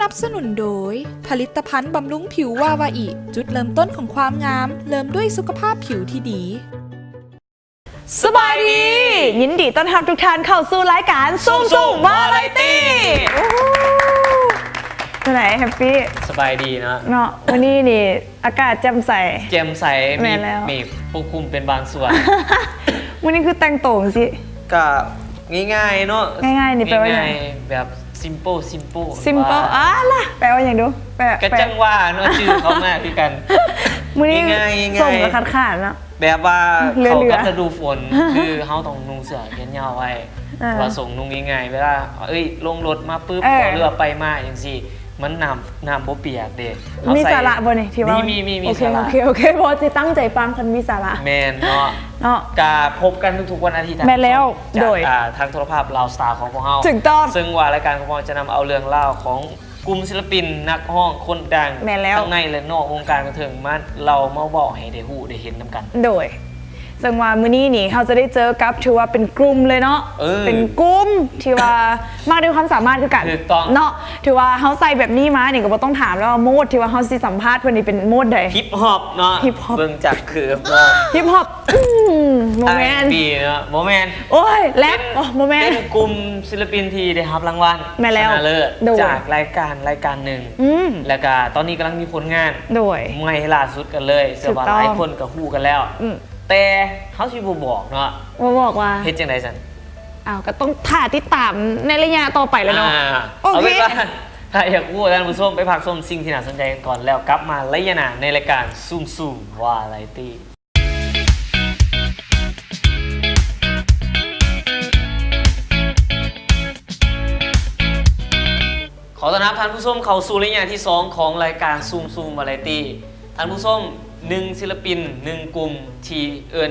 นับสนุนโดยผลิตภัณฑ์บำรุงผิววาวาอิจุดเริ่มต้นของความงามเริ่มด้วยสุขภาพผิวที่ดีสบายดียินดีต้อนรับทุกท่านเข้าสู่รายการซุ่มวาไรตี้ตัวไหนแฮปปี้สบายดีเนาะวันนี้นี่อากาศแจ่มใสมีปกคลุมเป็นบางส่วน วันนี้คือแต่งโต่งสิก็ง่ายๆเนาะง่ายๆนี่แปลว่าอะไรแบบsimple ล่ะแปลว่าอย่างดูกระจังว่าเนาะชื่อเขามากคือกันง่ายส่งกับขาดเนาะแบบว่าเขาก็จะดูฝนคือเขาต้องนุ่งเสื้อแขนยาวไว้ว่าส่งนุ่งง่ายๆเวลาลงรถมาปุ๊บขอเรือไปมาอย่างสิมันน้ำโบเปียกเด็กมีสาระบ่เนี่ยที่ว่ามีสาระโอเคพอจะตั้งใจฟังคันมีสาระแมนเนาะกาพบกันทุกๆวันอาทิตย์แม่แล้วโดยทางโทรภาพลาวสตาร์ของพวกเราถึงต้องซึ่งว่ารายการของเราจะนำเอาเรื่องเล่าของกลุ่มศิลปินนักร้องคนดังทั้งในและนอกวงการบันเทิงมาเรามาบอกให้ได้ฮู้ได้เห็นนำกันโดยซึ่งว่ามื้อนี้นี่เขาจะได้เจอกับถือว่าเป็นกลุ่มเลยเนาะเป็นกลุ่มที่ว่ามากด้วยความสามารถคือกันเนาะถือว่าเขาใส่แบบนี้มาเนี่ยก็บ่ต้องถามแล้วว่าโหมดที่ว่าเขาสิสัมภาษณ์เพิ่นนี่เป็นโหมดใดฮิปฮอปเนาะเบิ่งจากคือเนาะฮิปฮอปโมเมนต์ดีเนาะโมเมนต์โอ้ยแรปโมเมนต์เป็นกลุ่มศิลปินที่ได้รับรางวัลชนะเลิศจากรายการหนึ่งแล้วก็ตอนนี้กำลังมีผลงานโดยไม่ล่าสุดกันเลยเสื้อผ้าหลายคนก็ฮู้กันแล้วแต่เขาสิบ่บอกเนาะบอกว่าเฮ็ดจังได๋ซั่นก็ต้องถ่าติดตามในระยะต่อไปแล้วเนาะโอเคถ้าอยากรู้ท่านผู้ชมไปพักชมสิ่งที่น่าสนใจกันก่อนแล้วกลับมาระยะหน้าในรายการซุ่มวาไรตี้ขอต้อนรับท่านผู้ชมเข้าสู่ระยะที่2ของรายการซุ่มวาไรตี้ท่านผู้ชม1ศิลปิน1กลุ่มที่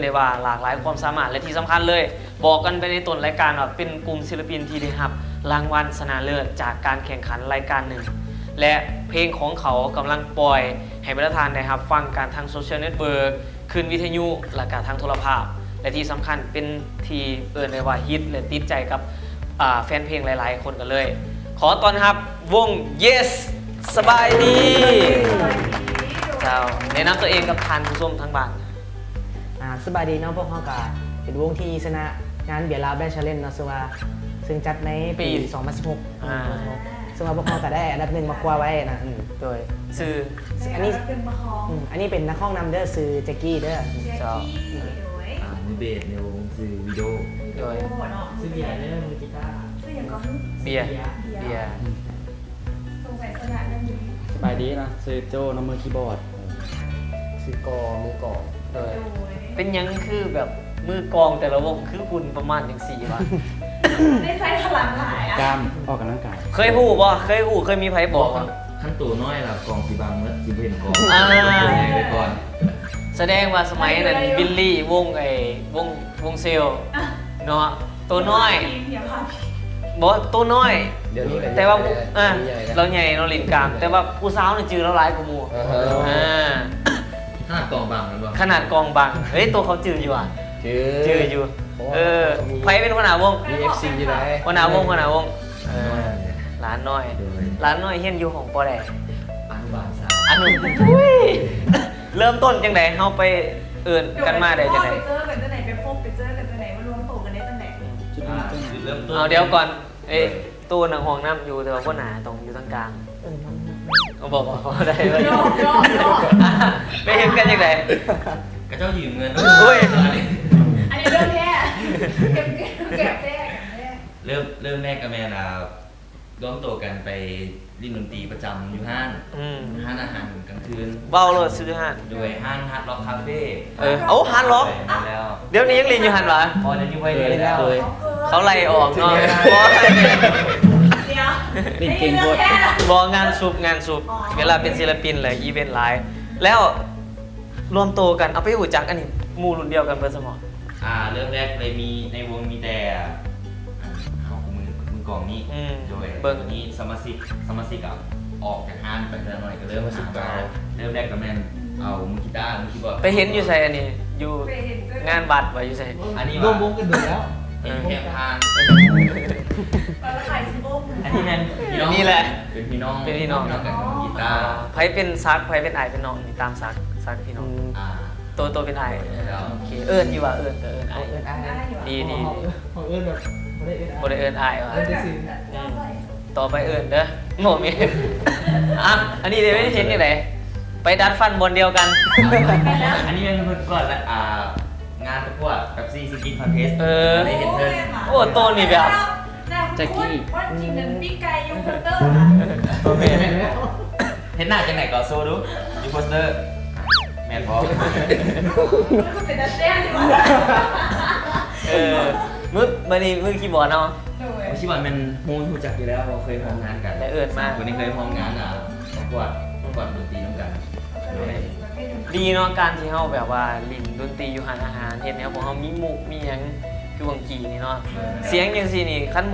ได้ว่าหลากหลายความสามารถและที่สำคัญเลยบอกกันไปในต้นรายการว่าเป็นกลุ่มศิลปินที่ได้รับรางวัลชนะเลิศจากการแข่งขันรายการหนึ่งและเพลงของเขากำลังปล่อยให้ประธานได้รับฟังการทางโซเชียลเน็ตเวิร์กขึ้นวิทยุและการทางโทรภาพและที่สำคัญเป็นที่ได้ว่าฮิตและติดใจกับแฟนเพลงหลายๆคนกันเลยขอต้อนรับวง Yes สบายดีแนะนำตัวเองกับท่านผู้ชมทั้งบ้านสบายดีเนาะพวกเขาก็เป็นวงที่ชนะงานเบียร์ลาแบนชาเลนจ์เนาะซึ่งจัดในปี2016ซึ่งว่าพวกเขาก็ได้อันดับ1มาคว้าไว้นะโดยชื่ออันนี้เป็นนักร้องนำเด้อชื่อแจ็คกี้เด้อมือเบสในวงชื่อวิดีโอโดยชื่อเบียร์เด้อมือกีตาร์ชื่ออย่างก็เบียร์สงสัยสนะนั่นอยู่สบายดีนะชื่อโจ้น้ำมือคีย์บอร์ดชื่อกอมือกองเป็นยังคือแบบมือกองแต่ละวงคือคุณประมาณอย่าง4 วะได้ใช้พลังหลายกล้ามออกกำลังกายเคยพูดป่ะเคยมีไพ่บอกขั้นตัวน้อยล่ะกองสีบางเมื่อสีเห็นกองไปก่อนแสดงว่าสมัยนั้นบิลลี่วงเซลเนาะตัวน้อยบอกตัวน้อยแต่ว่าเราใหญ่เราหลินกลางแต่ว่าผู้สาวเนี่ยจือเราหลายกว่าหมู่ขนาดกองบางเลยป่ะขนาดกองบางเฮ้ยตัวเขาจืออยู่อ่ะจืออยู่ไพ่เป็นหัวหน้าวงมี FC อยู่ไหนหัวหน้าวงร้านน้อยเฮียนอยู่ของปอแดอนุบาล3เริ่มต้นจังไหนเฮาไปกันมาได้จังไหนไปเจอกันจังไหนไปพบไปเจอกันจังไหนมารวมตัวกันได้จังไหนเริ่มต้นเอาเดี๋ยวก่อนตู้หนังห้องน้ำอยู่แต่ว่าหัวหน้าตรงอยู่ตรงกลางบอกได้เลยไม่เห็นกันยังไงกระเจ้ายืมเงินอันนี้เริ่มแค่เก็บแค่เริ่มแรกกับแม่เราร่วมตัวกันไปเล่นดนตรีประจำอยู่ห้างอาหารกลางคืนเบ้าเลยซื้อห้างด้วยห้างฮาร์ดล็อกคาเฟ่ฮาร์ดล็อกเดี๋ยวนี้ยังเรียนอยู่ฮันวะพอเดี๋ยวนี้ไปเรียนแล้วเขาไล่ออกเนาะเล่นเก่งโคตรบอกงานซุปเวลาเป็นศิลปินเลยอีเวนต์ไลฟ์แล้วรวมตัวกันเอาไปหูจักอันนี้มูรุ่นเดียวกันเบอร์สมองเริ่มแรกเลยมีในวงมีแต่เอามือกองนี้โดยเบอร์นี้สมาชิกกับออกจากห้างไปเรื่อยๆก็เริ่มเริ่มแรกกับแมนเอามือกีตาร์มือคีย์บอร์ดไปเห็นอยู่ใส่อันนี้อยู่งานบัตรไว้อยู่ใส่อันนี้ร่วมวงกันดูแล้วเห็นแค่ทางขายซิโก้อัน แมนพี่น้อง นี่แหละ เป็นพี่น้อง เป็นพี่น้อง กันกีตาร์ ไผเป็นซักไผเป็นไอเป็นน้องนี่ตามซักพี่น้อง อ่า ตัวเป็นไอ แล้ว โอเคเอิ้นอยู่ว่าเอิ้นก็เอิ้นไอ เอิ้นอ้าย ดี ของเอิ้นแบบบ่ได้เอิ้น บ่ได้เอิ้นไอว่ะ เอิ้นได้สิ ต่อไปเอิ้นเด้อบ่มีอ่ะอันนี้เดี๋ยวไม่ได้เห็นนี่ไหนไปดัดฟันบนเดียวกัน อันนี้เป็นคนก่อนละงานประกวดแบบซีสกินคอนเทส เออ ได้เห็นเธอ โอ้โตนี่แบบ แจ็คกี้ว่าจริงนั้นพี่ไก่ยูเตอร์ โอเคเห็นหน้าจังไหนก่อนโซดูยูโพสเตอร์แมนบอล มันเป็นดัชเซ่ดีกว่า มือคีย์บอร์ดเนาะ ชิบอนเป็นมูนรู้จักอยู่แล้วเราเคยทำงานกัน และเอิ้นมาก คนนี้เคยทำงานประกวดดนตรีน้ำกัน ดีเนาะการที่เฮาแบบว่าลิ้นดนตรีอยู่หานอาหารเฮ็ดแนวพวกเฮามีมุกมีหยังคือวังกีนี่เนาะเสียงจังซี่นี่คัน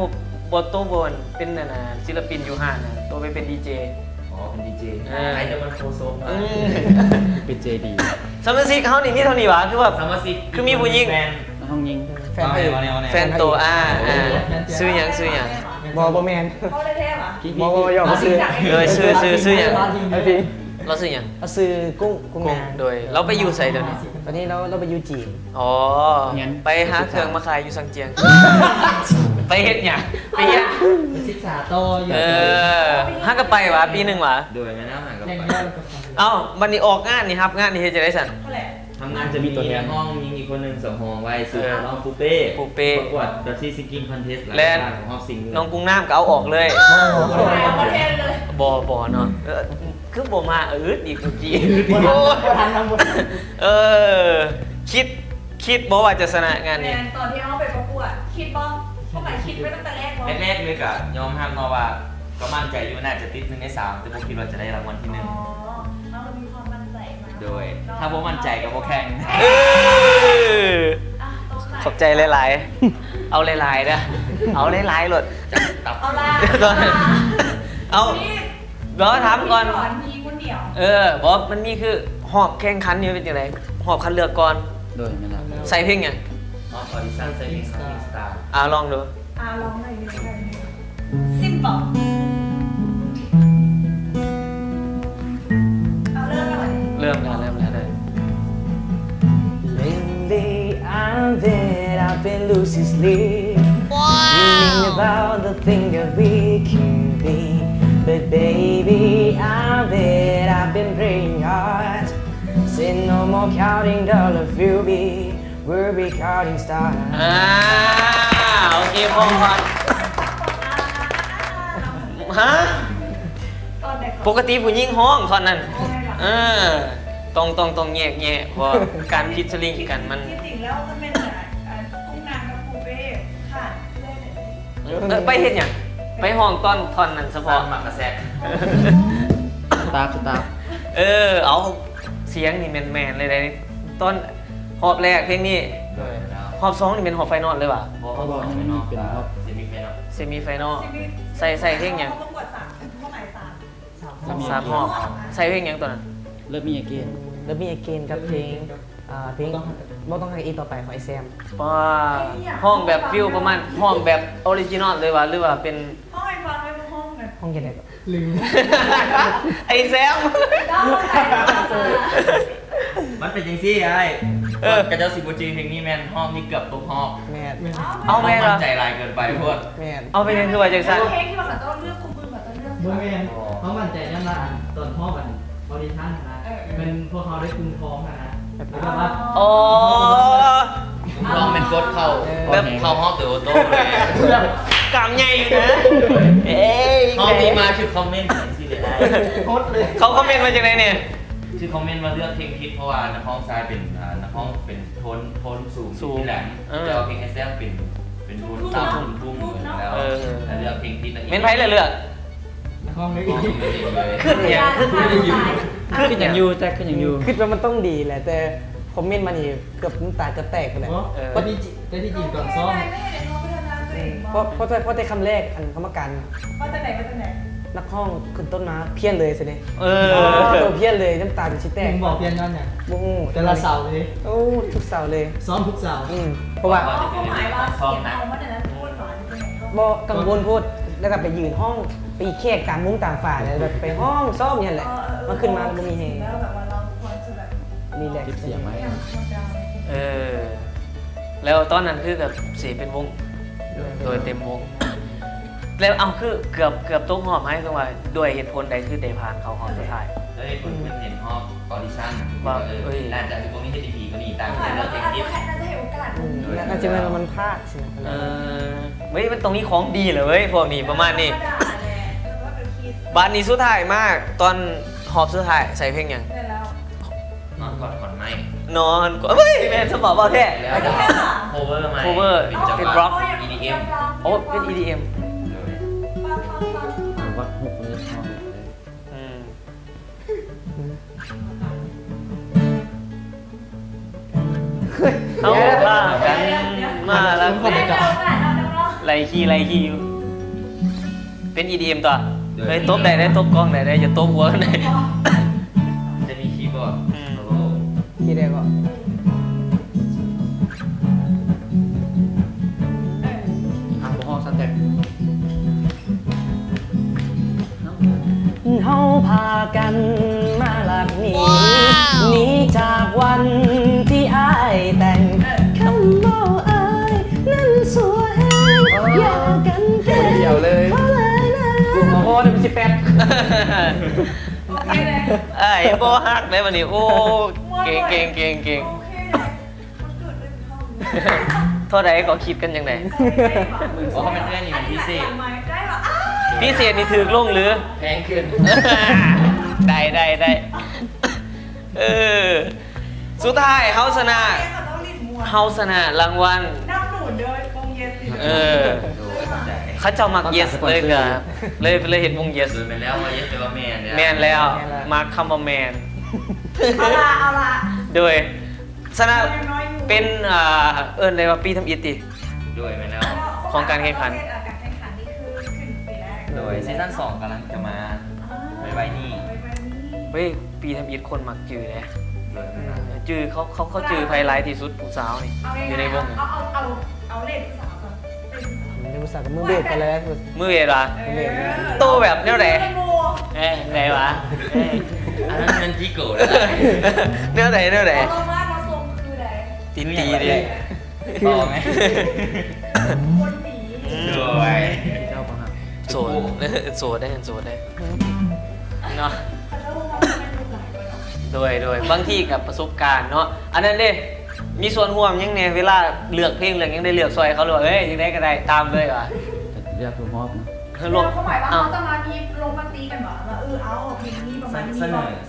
บ่โตบ่เป็นนั่นน่ะศิลปินอยู่หานน่ะโตไปเป็นดีเจ อ๋อเป็นดีเจ เออ ใครจะมาโซโซมา เป็นเจดี สมาชิกเฮานี่มีเท่านี้หวะคือแบบ สมาชิก คือมีผู้หญิง แฟน ห้องยิง แฟนพระเอก แฟนโตซื้อหยัง บ่แม่น เขาได้แท้ปะ บ่ยอมมาซื้อ ซื้อหยัง ไอ้พี่ เราซื้อหยัง เอาซื้อกุ้ง กุ้ง นาง โดยเราไปอยู่ไสเดี๋ยวนี้ ตอนนี้เราไปอยู่จีน อ๋อไปหาเครื่องมาขายอยู่สังเจียง ไปเฮ็ดหยังไปเฮ็ด ไปศึกษาต่ออยู่ หาก็ไปวะปีหนึงวะ โดยไม่น่าห่างกับ ยัง ไป ยอด เอ้าวันนี้ออกงานนี่ครับงานนี่เฮ็ดจะได้สั่น เขาแหละ ทำงานจะมีตัวแทนห้องยิงอีกคนหนึ่งสองห้องไว้ซื้อน้องปูเป้ ปูเป้ ประกวดดัชซี่ซิงกิ้งคอนเทสต์ แลน ของห้องซิง น้องกุ้งน้ำก็เอาออกเลย ขายเอาประเทศเลย บ่เนาะคือบ่มาอีกเมื่อกี้ ทันทั้งหมด คิดบ่ว่าจะชนะงาน แม นี้ นตอนที่เขาไปประกวดคิดบ้างเขาหมายคิดไว้ตั้งแต่แรกบ้าง แรกๆเลยกะยอมรับเนาะว่าก็มั่นใจอยู่น่าจะติด1 ใน 3แต่ผมคิดว่าจะได้รางวัลที่ อ๋อเรามีความมั่นใจมา 1โดย ถ้าผมมั่นใจก็บ่แข่ง ขอบใจหลายๆ เอาหลายๆนะเอาหลายๆหลด ตับ เอาละ เอาเดี๋ยวถามก่อน มีคนเดียว บอกมันมีคือหอบแข่งขันนี่เป็นยังไงหอบคัดเลือกก่อน โดยไม่ละ ใส่เพลงไง ออดิชั่นเซมิงสตาร์ ลองดู ร้องหน่อยหนึ่งซิมบอกเอาเริ่มก่อน เริ่มแล้วเลย Lately I've been losing sleep Thinking about the thing that we can be But baby I've been praying hard Say no more counting dollar we'll be counting stars โอเคพอก่อนฮะ ตอนเด็ก ปกติผู้หญิงห้องตอนนั้นต้องแยกเพราะการฟิชเชอร์ลิงกันมัน จริงๆแล้วมันเป็นกุ้งนางกับปูเป้ค่ะเลย ไปเห็นอย่างไปห้องตอนนั้นเฉ พอ พาะ หมักกระแซก สตาฟ เอาเสียงนี่แมนๆเลยเลยตอนหอบแรกเพลงนี้ โดยแล้ว หอบสองนี่เป็นหอบไฟนอลเลยว่ะ เขาบอกให้น้องเป็นครับเซมิเฟนอล เซมิไฟนอลใส่เพลงอย่าง ประกวด3เท่าไหร่3 สามหอบใส่เพลงอย่างตัวนั้น เริ่มมีอาเกน แล้วมีเกนกับเพลงบ่ต้องให้อีต่อไปของไอแซม ป้าห้องแบบฟิลประมาณห้องแบบออริจินอลเลยว่ะหรือว่าเป็น ห้องไอ้ฟังไว้บนห้องเนี่ย ห้องยังไงก็ ไอแซม ได้ใครมา มันเป็นยังซี่ไอ้กระเจ้าสิบจีเพลงนี้แมนห้องนี่เกือบตกห้อง แม่ เอาแม่เหรอ ใจลายเกินไปพวด แม่ เอาไปยังคือว่าจัง แล้ ซั่น วเพลงที่มันต้องเลือกคุณมึงแบบต้องเลือก เมื่อแม่นเพราะมันใจนั่นละตอนพ่อมันออดิชั่นนะเป็นพวกเขาได้คุณท้องนะแล้วว่า อ๋อ ลองเป็นกดเข้าเข้าห้องเต๋อโต้เลย กำใหญ่อยู่นะเอ้ย ห้องนี้มาชื่อคอมเมนต์สิเลย โคตรเลย เขาคอมเมนต์มาจากไหนเนี่ย ชื่อคอมเมนต์มาเลือกเพลงคิดเพราะว่านักห้องซ้ายเป็นนักห้องเป็นโทนสูงที่แหลมแต่ว่าเพลงไอแซมเป็นโทนตามโทนพุ่งเหมือนแล้วแต่เลือกเพลงคิด เม้นไพ่เลือก ห้องนี้ ขึ้นอย่างขึ้น ขึ้นอย่างยูแจ็คขึ้นอย่างยู คิดว่ามันต้องดีแหละแต่คอมเมนต์มันนี่เกือบน้ำตาจะแตกไปเลย เพราะที่จริงก่อนซ้อม ไม่ได้ในห้องพัฒนาตัวเอง เพราะแต่คำแรกอันกรรมการ ว่าจะไหนก็จะไหน นักห้องขึ้นต้นมาเพี้ยนเลยสิเนี่ย เพี้ยนเลยน้ำตาจะชิแต ผ ก มบอกเพียงนั่นเนี่ย โอ้โห แต่ละเสาร์เลย โอ้ทุกเสาร์เลย ซ้อมทุกเสาร์ เพราะว่า เขาหมายว่าเสียงเอามาแต่นั้นพูดหวานจะไหน บ่กังวลพูด แล้วก็ไปยืนห้องไปอีกแค่กลางมุ้งต่างฝ่ายเลยแบบไปห้องซ่อมเนี่ยแหละมันขึ้นมามันมีเฮง แล้วแบบว่าเราควรจะแบบ รีแลก คลิป ซ์ เสียงไหม แล้วตอนนั้นคือกับสีเป็นวงโดยเต็มวงแล้วเอาคือเกือบตกหอมให้คือว่าด้วยเหตุผลใดคือเตผ่านเขาหอมสุดท้าย แล้วไอ้คนเห็นฮอบออดิชั่น ว่า น่าจะพวกนี้ให้ดีก็นี่ตาม อาจ เรื่องเพลงทิป จะให้โอกาส แล้วอาจจะมันพลาดสิ เฮ้ยมันตรงนี้ของดีเหรอเว้ยพวกนี้ประมาณนี้บ้านนี้สุดท้ายมากตอนหอบสุดท้ายใส่เพลงยัง นอนก่อนไม่ นอนก่อนเฮ้ยแมนสมองเบาแท้ แล้วก็โคเวอร์ไหม cover เป็นจัง เป็น หวะ rock EDM โอ้เป็น EDM วัดหกเลยชอบ อืมเอาว่ากันมาแล้วไล่ขี้อยู่เป็น EDM ตัวเฮ้ยตบได้ตบกล้องได้อย่าตบหัวกันได้ จะมีคีย์บอร์ดโอ้โห ที่แรกก็ ทางพวกห้องสแต็ก เฮาพากันมาหลักหนีหนีจากวันที่อ้ายแต่งคำว่าอ้ายนั้นสัวแห้งอยากันแท้เดียวเลยเพราะเลยนะกูมาโอ้เดี๋ยวมัน18 ไอ้โบฮักได้วันนี้โอ้เก่งเท่าไหร่ก็คิดกันยังไง เพราะเขาเป็นเพื่อนนี่มันพิเศษ พิเศษนี่ถือลงหรือ แพงขึ้น ได้สุดท้ายเฮาชนะรางวัล นับหนูเดินวงเยสิ ดูเข้าใจ เขาเจ้ามัก yes เลยเด้อเลยเห็นวง yes ดูไปแล้วว่าเยสเปว่าแมนเนี่ย แมนแล้วมาคำว่าแมน เอาละ โดยชนะเป็นเอิ้นได้ว่าปีทำอิฐติ ด้วยไปแล้ว ของการแข่งขัน การแข่งขันนี่คือขึ้นปีแรก โดยซีซั่น2กำลังจะมาไว้นี่ เฮ้ยปีทำอิฐคนมักจือเลย โดย จือเขาจือไฮไลท์ที่สุดผู้สาวนี่อยู่ในวง เอาเลขสาวก่อน เดี๋ยวอุตส่าห์กับมือเบสกันเลย มือเวลาโตแบบแนวไหนไหนวะ อันนั้นมันที่โกรธ แนวไหน เรามาทรงคือไหน ตีดิ ต่อไหม คนหนี ด้วย เจ้าปะครับ โสดได้เนาะ แล้ววงมันเป็นลูกหลานด้วยเนาะ โดยบางที่กับประสบการณ์เนาะอันนั้นเด้มีส่วนร่วมยังไงเวลาเลือกเพลงเลือกยังได้เลือกซอยเขาเลยเอ้ยยังได้ก็ได้ตามเลยว่ะ เรียกตัวฮอบนะ รวม เขาหมายว่าเขาจะมามีลงมาตีกันเหรอว่าเอาเพลงนี้ประมาณนี้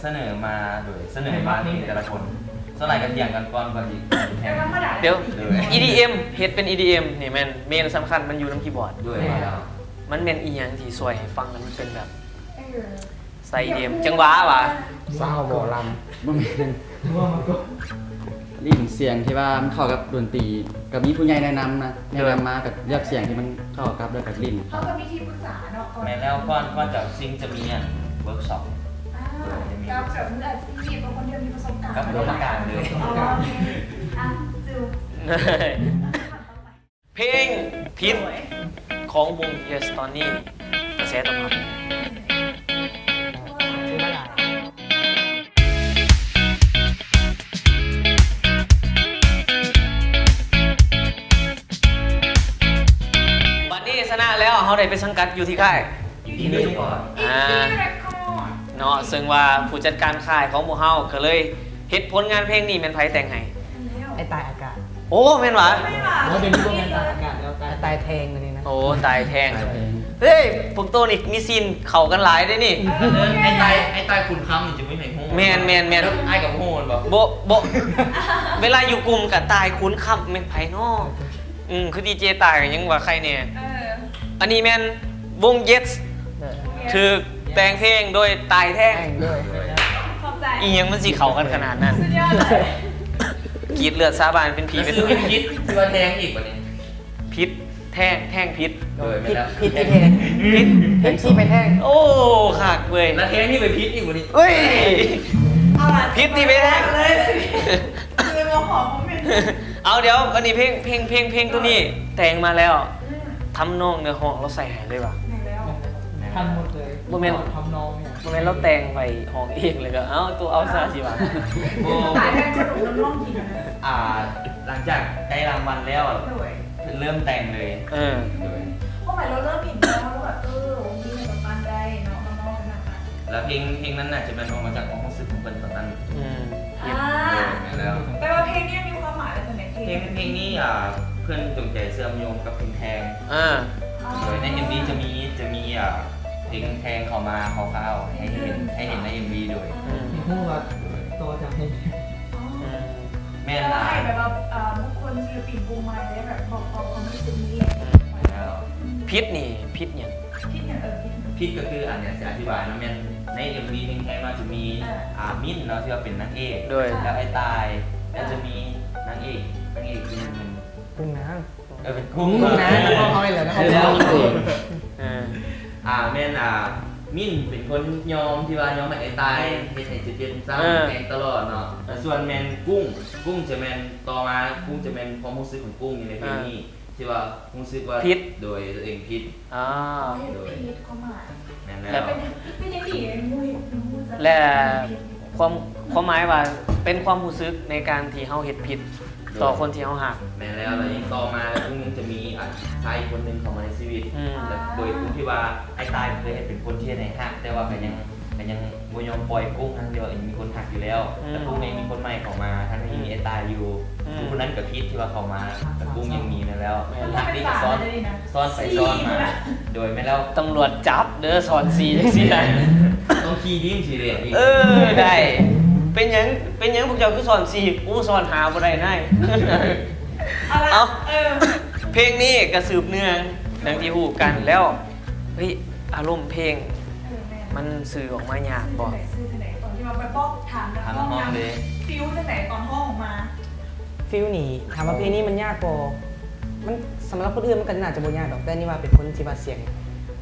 เสนอมาโดยเสนอมาที่แต่ละคนสลายกันเถียงกันก่อนที่แทน เดี๋ยว EDM เฮ็ดเป็น EDM นี่แม่นเมนสำคัญมันอยู่น้ำคีย์บอร์ด ด้วยมาแล้ว มันเป็นอีหยังที่ซอยให้ฟังแล้วมันเป็นแบบใส่ EDM จังหวะว่ะ สาวหมอล มันเป็นลิ่นเสียงที่ว่ามันเข้ากับดนตรีกับมีผู้ใหญ่แนะนำนะแนะนำมากับเลือกเสียงที่มันเข้ากับด้วยกับลิ่น เขาจะมีทีมปรึกษาเนาะ แม้แล้วก่อนจะซิงจะมีเวิร์กช็อป กับแบบมืออาชีพบางคนเดียวมีประสบการณ์ กับประสบการณ์เลย จิว เพลงพิษของวง Yes ตอนนี้กระแสตอบรับ ำซื้อมาหลาย บัดนี้ชนะแล้วเขาได้ไปสังกัดอยู่ที่ค่าย อีกทีนึงก่อน เนาะซึ่งว่าผู้จัดการค่ายของหมู่เฮาก็เลยเฮ็ดผลงานเพลงนี้แม่นไผแต่งให้ ไอ้ตายอากาศ โอ้แม่นหวะ แล้วเดี๋ยวนี้พวกมันตากอากาศแล้ว ไอ้ตายแทงอันนี้นะ โอ้ตายแทงเฮ้ยพวกโตนี่มีซีนเข้ากันหลายเด้นี่ ไอ้ตายคุณค้ำมันจะไม่เห็นหู แม่น ไอ้กับหูมันบอก โบเวลาอยู่กลุ่มกับตายคุ้นคับแม่นไผเนาะคือดีเจตายยังว่าใครเนี่ยอันนี้แม่นวง Yes คือแต่งเพลงโดยตายแท่ง แทงด้วย ขอบใจ อีหยังมันสิเข้ากันขนาดนั้น สุดยอดเลย กรีดเลือดสาบานเป็นผี เป็ เป็น น ตั ตัว ว พิษที่ว่าแทงอีกวันนี้ พิษแท่งพิษ โดยไม่ พิษ แล้ว พิษที่แทง พิษ พิษที่ไปแทง โอ้ขาดเว้ย แล้วแทงที่ไปพิษอีกวันนี้ เฮ้ย เอาล่ะ พิษที่ไปแท่ง เลยคือเราขอคอมเมนต์ เอาเดี๋ยวอันนี้เพลงตัวนี้แต่งมาแล้วทำนองเนื้อห้องเราใส่ให้เลยว่ะ ไหนเลย ทันหมดเลย โมเมนต์ ทำนองเนี่ย โมเมนต์เราแต่งไปห้องเองเลยก็เอ้าตัวเอาซะสิวะ สายแรงขนมน้ำร่องกินนะ หลังจากใกล้รางวัลแล้ว ด้วย เริ่มแต่งเลย โดย เพราะหมายเราเริ่มเห็นแล้วแล้วแบบวันนี้มันปั้นได้เนาะน้องๆขนาดนั้น แล้วเพลงนั้นน่ะจะเป็นออกมาจากความรู้สึกของคนตอนนั้น แล้ว แปลว่าเพลงนี้มีความหมายอะไรจากไหนเพลงนี้เพื่อนจงใจเสื่อมโยงกับเพลงแทงโดยใน MV จะมีเพลงแทงเข้ามาคร่าวๆให้เห็นใน MV โดย มีหูว่าตัวจะให้ แม่ แต่ น ว่าให้แบบว่าบุคคลศิลปินวงใหม่ได้แบบบอกความรู้สึกนี้เลย แล้ว พิษนี่พิษเนี่ย คิดอย่างคิด พิษก็คืออันเนี้ยจะอธิบายนะแม่นใน MV เพลงแทงเราจะมีมิ้นเนาะที่ว่าเป็นนางเอก โดย แล้วไอ้ตายแล้วจะมีนางเอกคือหนึ่ง กุ้งนาง เป็นกุ้ง กุ้งนางพ่อเขาเลยนะ แล้วเอง แม่นมิ้นเป็นคนยอมที่ว่ายอมให้ไอ้ตายเฮ็ดให้จะเป็นซ้ำแม่นตลอดเนาะส่วนแม่นกุ้งจะแม่นต่อมากุ้งจะแม่นความรู้สึกของกุ้งอยู่ในเพลงนี้ที่ว่ารู้สึกว่าพิษโดยตัวเองพิษ โดยพิษความหมาย แม่น แล้ แล้ว ว เป็นยังดีมูจะ และความหมายว่าเป็นความรู้สึกในการที่เฮาเฮ็ดผิดต่อคนที่เฮาหัก แม่นแล้วแล้วยิ่งต่อมากุ้งยังจะมีชายคนหนึ่งเข้ามาในชีวิตโดยกุ้งที่ว่าไอ้ตายเคยเป็นคนที่ในหักแต่ว่าก็ยังบ่ยอมปล่อยกุ้งทั้งเดียวมีคนหักอยู่แล้วแต่กุ้งเองมีคนใหม่เข้ามาทั้งที่มีไอ้ตายอยู่คนนั้นกับพิษที่ว่าเข้ามาแต่กุ้งยังมีมาแล้วหักนี่ก็ซ้อนไปซ้อนมาโดยไม่แล้ว ตำรวจจับเด้อสอนสีจังซี่ได้ ต้องขี่ดิ้นสีเหลืองอีก ได้ เป็นหยังพวกเจ้าคือสอนสีกูสอนหาบ่ได้นาย เอาเพลงนี้ก็สืบเนื่องดังที่ฮู้กันแล้วเฮ้ยอารมณ์เพลงมันสื่อออกมายากบ่ ตอนที่มาไปบอกถามแล้วห้องเลยฟิวจากไหนตอนห้องออกมา ฟิลนี่ถามว่าเพลงนี้มันยากพอมันสำหรับคนอื่นมันก็น่าจะบ่ยากดอกแต่นี่ว่าเป็นคนที่ว่าเสียง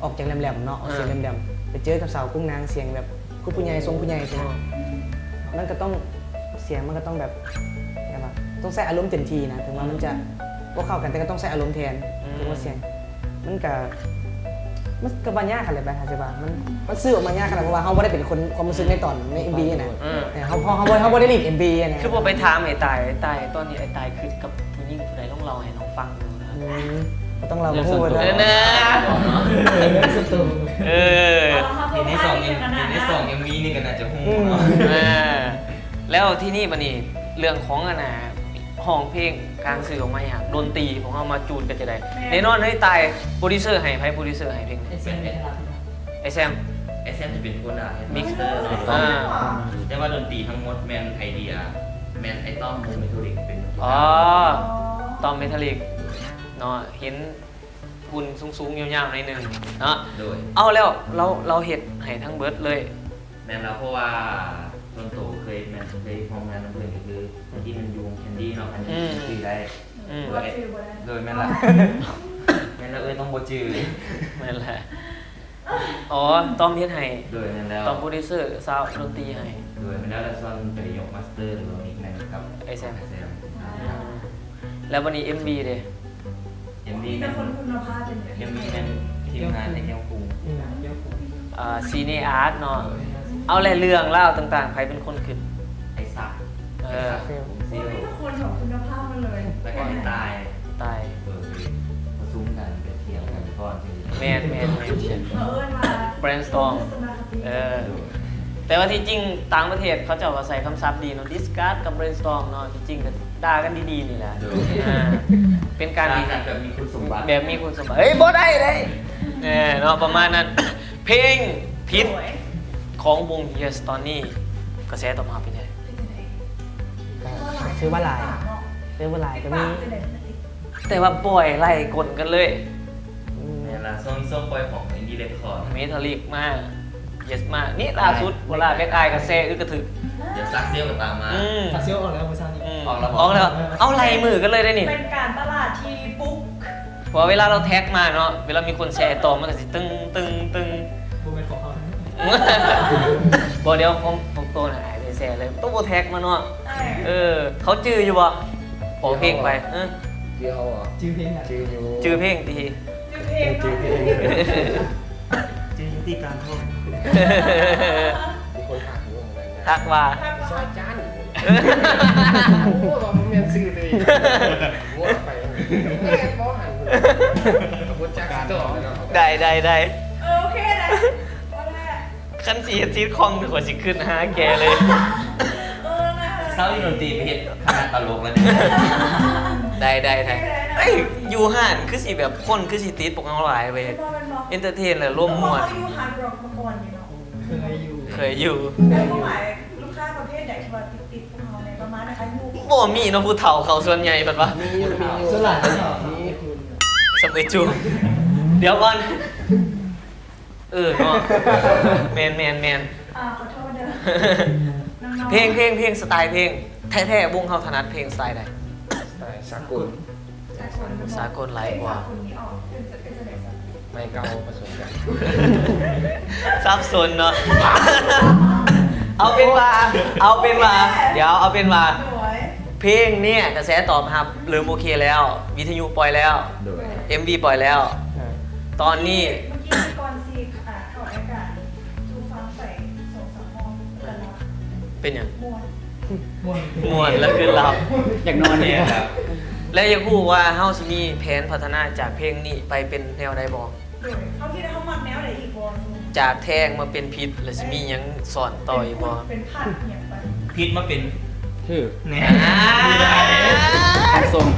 ออกจากแหลมๆเนาะเสียงแหลมๆไปเจอกับสาวกุ้งนางเสียงแบบผู้ใหญ่ทรงผู้ใหญ่ใช่ไหมมันก็ต้องเสียงมันก็ต้องแบบไงวะต้องใส่อารมณ์เต็มที่นะถึงว่ามันจะบ่เข้ากันแต่ก็ต้องใส่อารมณ์แทนถึงว่าเสียงมันก็บ่ยากขนาดเลยไปหาใช่ป่ะมันสื่อออกมายากขนาดเพราะว่าเฮาบ่ได้เป็นคนความรู้สึกในตอนใน MV นะเฮาบ่ได้รีด MV นะ คือบ่ไปถามไอ้ตายตอนนี้ไอ้ตายคือกับผู้หญิงผู้ใดต้องเล่าให้น้องฟังดูนะ ต้องเราพูด นะ สุดตัว เห็นในสองยังมีนี่ก็น่าจะหูเนาะ แล้วที่นี่บัดนี้เรื่องของห้องเพลงการสื่อออกมาอย่างดนตรีของเอามาจูนกันจะได้แน่นอนให้ตายโปรดิวเซอร์ให้โปรดิวเซอร์ให้เพลง ไอเซนเป็นอะไร ไอแซม จะเป็นคนมิกซ์เตอร์แต่ว่าดนตรีทั้งหมดแมนไอเดียแมนไอต้อมมูเมโทริกเป็น ตอมเมทัลลิกเนาะเห็นหุ่นสูงๆยาวๆในหนึ่งเนาะ โดย เอาแล้วเราเห็ดให้ทั้งเบิร์ดเลย แมนแล้วเพราะว่าต้นโตเคยมองงานน้องเพลงก็คือที่มันยูงแคนดี้เนาะแคนดี้สื่อได้โดยแมนละต้องโบจือ นั่นแหละอ๋อตอมเฮ็ดให้ โดยแมนแล้ว ตอมโปรดิวเซอร์ซาวด์ดนตรีให้ โดยแมนแล้วส่วนไปยกมาสเตอร์หรือว่ามิกแมนกับ ไอแซมแล้ววันนี้ MV เด้ MV เป็นคนคุณภาพเป็นแบบ MV แมนทีมงานในแก้วคุง ซีเนอาร์ตเนาะเอาแหละเรื่องเล่าต่างๆใครเป็นคนขึ้น ไอ้สักผมซิล เป็นคนของคุณภาพมาเลย แล้วก็ไอ้ตาย ตาย มาซุ้มกันไปเที่ยวกันก่อนจริง แมน เอิญมา brainstorm แต่ว่าที่จริงต่างประเทศเขาจะว่าใส่คำศัพท์ดีเนาะ discuss กับ brainstorm เนาะจริงๆก็ด่ากันดีๆนี่แหละเป็นการดี แบบมีคุณสมบัติ แบบมีคุณสมบัติเฮ้ยบ่ได้เลยเนาะประมาณนั้นเพลงพิษของวง Yes ตอนนี้กระแสตอบรับเป็นไง ชื่อว่าลายก็มี แต่ว่าปล่อยไล่กดกันเลย เนี่ยละส้มปล่อยของอินดี้เรคคอร์ด เมทัลลิกมาก Yes มากนี่ล่าสุดเวลาแบ็คไอกับแซ่อึกกระถึก เดี๋ยวซักเซียวกันตามมา ฟาซิโอออกแล้วเมื่อเช้านี้ ออกแล้ว ออกแล้วเอาไล่มือกันเลยได้นี่ เป็นการตลาดที่ปุ๊ก พอเวลาเราแท็กมาเนาะเวลามีคนแชร์ต่อมันก็สิตึ้ง บูมเป็นของเขา บอกเดี๋ยวผมโตหายไปแชร์เลยต้องโบแท็กมาเนาะเขาจื้ออยู่บ่ขอเพลงไปชื่อเขาเหรอ จื้อเพลงอ่ะ ชื่ออยู่ จื้อเพลงดี ชื่อเพลง จื้อ วิธีการท่อง มีคนถามอยู่เหมือนกันนะ ทักว่า ซอยจ้านโอ้โหเราเมียนซื้อเลยวัวไปแม่บ่หันขบวนจักรต่อเนาะ ได้ โอเคนะว่าแม่ ขั้นสีซีดคองหัวสิขึ้นหาแกเลย นะ เศร้าที่ดนตรีไปเห็นขนาดตลกแล้วเนี่ย ได้เอ้ยอยู่ห่านคือสิแบบคนคือสิติดปกติหลายเว้ยเอนเตอร์เทนเลยร่วมมวล เขาอยู่ฮาร์ดร็อกมาก่อนอยู่เนาะ เคยอยู่ แล้วก็หมายลูกค้าประเภทไหนที่ว่าติดพวกเราในประมาณนะคะอยู่ บ่มีเนาะผู้เฒ่าเขาส่วนใหญ่แบบว่า มีอยู่ สลัดเนาะ มี สมัยจูเดี๋ยวก่อนเนาะแมน ขอโทษเด้อ เพลงสไตล์เพลงแท้ๆวงเฮาถนัดเพลงสไตล์ใด สากล สากลหลายกว่า คนนี้ออกเป็นจะได้สัก ไม่เก่าผสมกัน ซับซ้อนเนาะ เอาเป็นว่าเดี๋ยวเอาเป็นว่า สวย เพลงเนี่ยกระแสตอบรับเริ่มโอเคแล้ว วิทยุปล่อยแล้ว โดย MV ปล่อยแล้ว ตอนนี้ เมื่อกี้ก่อนซีเข้าอากาศจูฟังใส่2-3ห้องกันแล้ว เป็นอย่าง ม่วน ม่วนแล้วคือเรา อยากนอนเนี่ย ครับ และยังพูดว่าเฮาสิมีแผนพัฒนาจากเพลงนี้ไปเป็นแนวใดบ่ โดยเขาคิดว่าเขามักแนวไหนอีกบอล จากแท่งมาเป็นพิษแล้วสิมีหยังสอนต่ออีกบ่ เป็นพันอย่างไป พิษมาเป็น คือ แหน่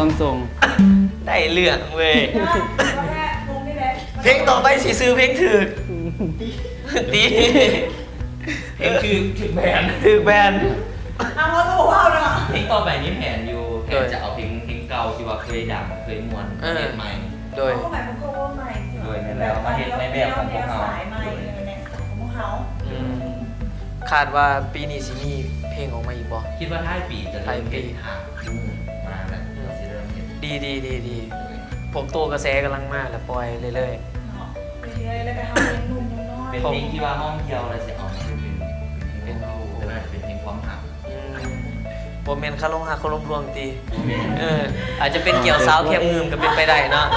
ต้องทรง ได้เรื่องเว้ย ก็แค่วงนี่แหละ เพลงต่อไปสิซื้อเพลงถึกตี เพลงคือแบน ถึกแบน เอาเขาตัวว้าวเนาะ เพลงต่อไปนี้แผนอยู่แผนจะเอาเพลงเก่าที่ว่าเคยดังเคยมวนเพลงใหม่ โดย เขาหมายเป็นโคโค่ใหม่ โดยนั่นแหละมาเฮ็ดในแบบของพวกเขา สายใหม่เลยเนี่ยของพวกเขา คาดว่าปีนี้สิมีเพลงออกมาอีกบ่ คิดว่าท้ายปีจะ ท้าย เริ่ม ปี เห็นทางมาแล้วเราสิเริ่มเห็น ดีพวกตัวกระแสกำลังมาแล้วปล่อยเรื่อย เนาะเรื่อยๆแล้วก็ทำเป็นหนุ่มน้อย เป็นเพลงที่ว่าห้องเที่ยวอะไรสิเอามาเป็นเพลงความหัก ๆบ่แม่นคาลงหักคาลมรวงตีอาจจะเป็นเกี่ยวสาวเข้มงืมก็เป็นไปได้เนาะ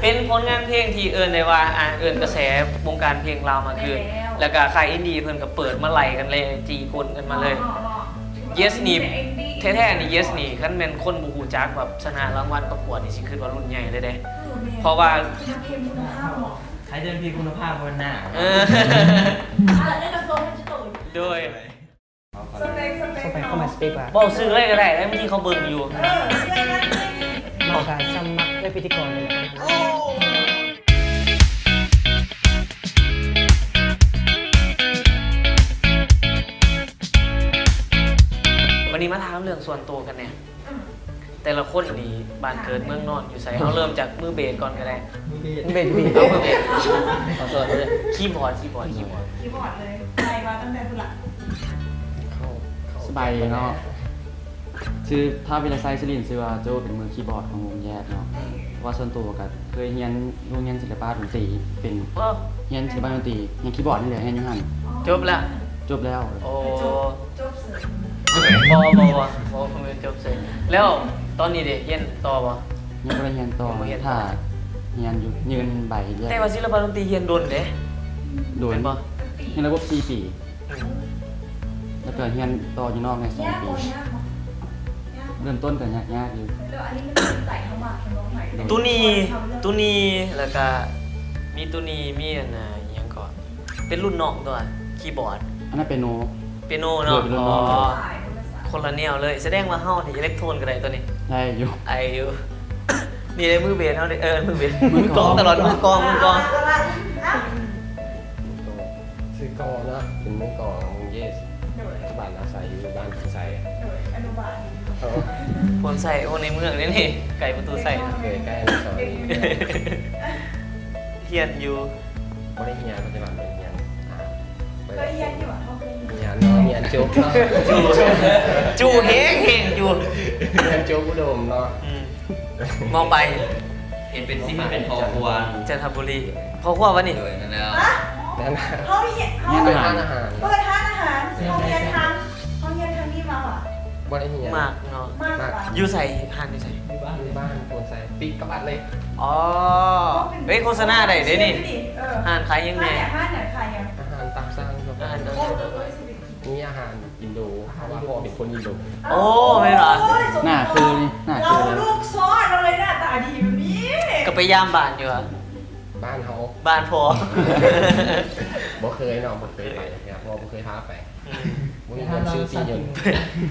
เป็นผลงานเพลงที่เอิ้นได้ว่าเอิ้นกระแสวงการเพลงลาวมาคือแล้วก็ค่ายอินดี้เพิ่นก็เปิดมาไล่กันเลยจีกลกันมาเลย Yes นี่แท้ๆนี่ Yes นี่คันแม่นคนบ่ฮู้จักแบบชนะรางวัลประกวดนี่สิคิดว่ารุ่นใหญ่เลยเด้ เพราะว่า เพลงคุณภาพเหมาะ ใครเดินเพลงคุณภาพบนหน้า ได้กระโซนมันจะตื่น โดย สเปค เข้าไปเข้ามาสเปกว่า บอกซื้อเลยก็ได้แล้วบางทีเขาเบิ่งอยู่ เรื่องนั้น มาการซ้ำมักและพิธีกรเลย วันนี้มาถามเรื่องส่วนตัวกันเนี่ยแต่ละคนนี่บ้านเกิดเมืองนอนอยู่ไสเอาเริ่มจากมือเบสก่อนก็ได้ เบนบี เอามือเบสขอโทษด้วยคีย์บอร์ด คีย์บอร์ดเลยไปมาตั้งแต่บุหรี่ สบายเนาะชื่อถ้าวิลาไซซิลินชื่อว่าโจเป็นมือคีย์บอร์ดของวงแยกเนาะว่าส่วนตัวก็เคยเรียนโรงเรียนศิลปะดนตรีเป็น เออ เรียนศิลปะดนตรีเรียนคีย์บอร์ดนี่แหละเรียนอยู่หั่น จบแล้ว จบแล้ว โอ้ จบเสริม บอผมเป็นจบเสร็จแล้วตอนนี้เด็กเรียนต่อบ่ ยังบ่ได้เรียนต่อ ยังบ่เรียนต่อ ถ้าเรียนอยู่ยืนใบแยก แต่ว่าศิลปะดนตรีเรียนโดนเด้ โดย เป็นบ่ เรียนระบบ4 ปีแล้วก็เรียนต่ออยู่นอกใน2 ยาก ปี บ่ยากบ่ยาก เริ่มต้นก็ยากๆอยู่ แล้วอันนี้มันเป็นใส่เข้ามาเป็นน้องใหม่ ตุนีแล้วก็มีตุนีมีอันน่ะอิหยังก่อนเป็นรุ่นน้องตัวคีย์บอร์ด อันนั้นเป็นโน เปียโนเนาะ เป็นรุ่น อ๋ น้ อ อง คนละแนวเลย แสดงว่าเฮานี่อิเล็กโทรนก็ได้ตัวนี้ ได้อยู่ ไออยู่ นี่เลยมือเบสเฮาได้มือเบส มื มื อ อก ก ล ล อ อง งตลอดมือกลอง ซื้อกอเนาะเป็นมือกองวงเยสบ้านอาศัยอยู่บ้านที่ใส่ อนุบาล คนใส่คนในเมืองนี่นี่ไก่ประตูใส่นะ เคยใกล้ในซอย เฮียนอยู่ บ่ได้เฮียนปัจจุบันเป็นเฮียนไป เคยเรียนอยู่อ่ะเขาเคยเรียน เฮียนเนาะเฮียนจุ๊บเนาะ จูเฮงอยู่ เฮียนจุ๊บอุดมเนาะ มองไป เห็นเป็นที่มันเป็นพอครัว จันทบุรีพอครัววะนี่ โดยนั่นแล้ว นั่นน่ะ เขาเรียนเขา ไปทานอาหาร เปิดร้านอาหารเขาเรียนทางนี้มาว่ะ บ่ได้เฮียน มากเนาะ มากกว่า อยู่ใส่หันอยู่ใส่ อยู่บ้านคนใส่ปิกกระบัดเลย อ๋อเฮ้ยโฆษณาได้เด้นี่ เออ อาหารขายยังไง ห้าเนี่ยใครยัง อาหารตามสั่งครับ อาหารตาม โอ้ สั่ง โหสิบ มีอาหารอินโดเพราะว่าพ่อเป็นคนอินโด โอ้ไม่หรอ หน้าคือหน้า เรา คือเลย ลูกซ้อนเราเลยหน้าตาดีแบบนี้ ก็ไปย่ามบ้านอยู่อะ บ้านเขา บ้านพอ บ่เคยเนาะบ่เคยไปครับพ่อบ่เคยพาไปบ่มีคนซื้อซีเย็น